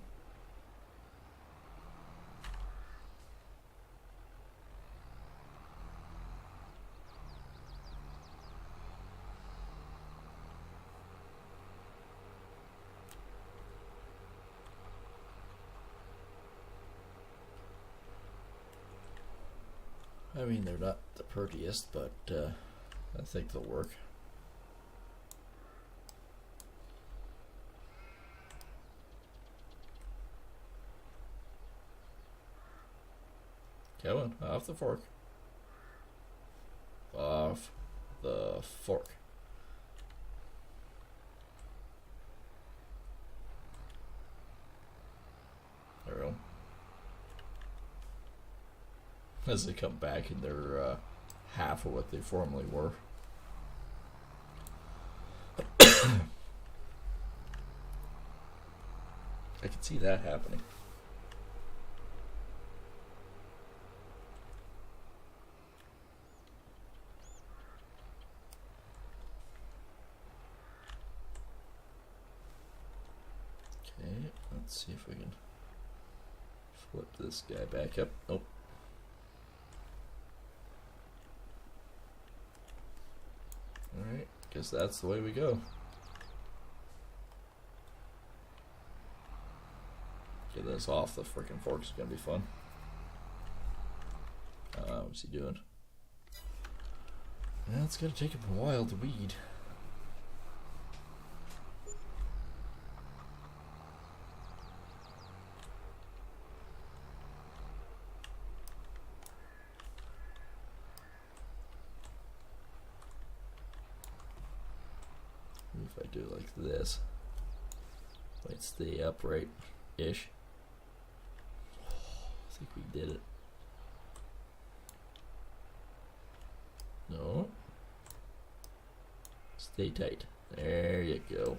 I mean, they're not the prettiest, but I think they'll work. Come on, off the fork. Off the fork. There we go. As they come back and they're half of what they formerly were. I can see that happening. Okay, let's see if we can flip this guy back up. Nope. Alright, guess that's the way we go. Get this off the freaking fork is gonna be fun. What's he doing? Yeah, it's gonna take him a while to weed. If I do it like this, might stay upright-ish. I think we did it. No. Stay tight. There you go.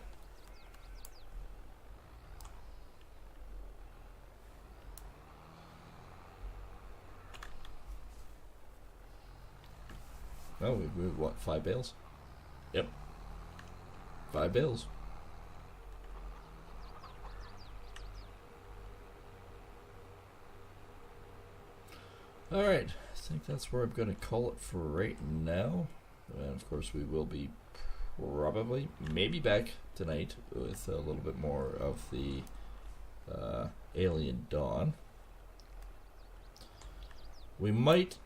Oh, we moved what, 5 bales? Yep. 5 bales. Alright, I think that's where I'm going to call it for right now. And of course we will be probably, maybe back tonight with a little bit more of the Alien Dawn. We might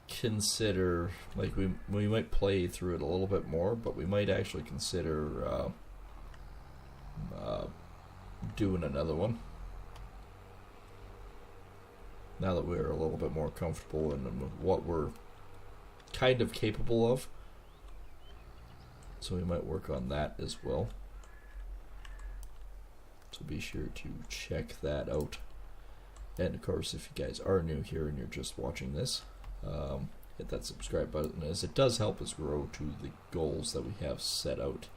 consider, like we might play through it a little bit more, but we might actually consider doing another one now that we're a little bit more comfortable in what we're kind of capable of. So we might work on that as well. So be sure to check that out. And of course, if you guys are new here and you're just watching this, hit that subscribe button, as it does help us grow to the goals that we have set out.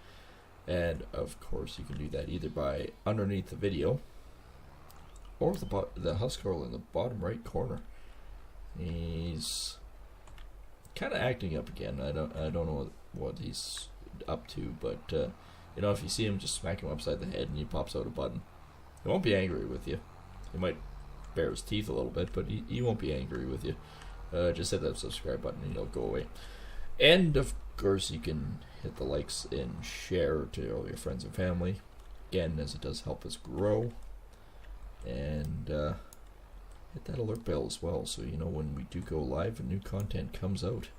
And of course, you can do that either by underneath the video or the Huskarl in the bottom right corner. He's kind of acting up again. I don't know what he's up to, but you know, if you see him, just smack him upside the head and he pops out a button. He won't be angry with you. He might bare his teeth a little bit, but he won't be angry with you. Just hit that subscribe button and he'll go away. And of course, you can hit the likes and share to all your friends and family, again, as it does help us grow. And hit that alert bell as well, so you know when we do go live and new content comes out.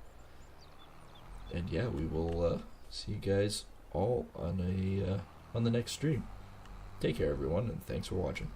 And yeah, we will see you guys all on the next stream. Take care, everyone, and thanks for watching.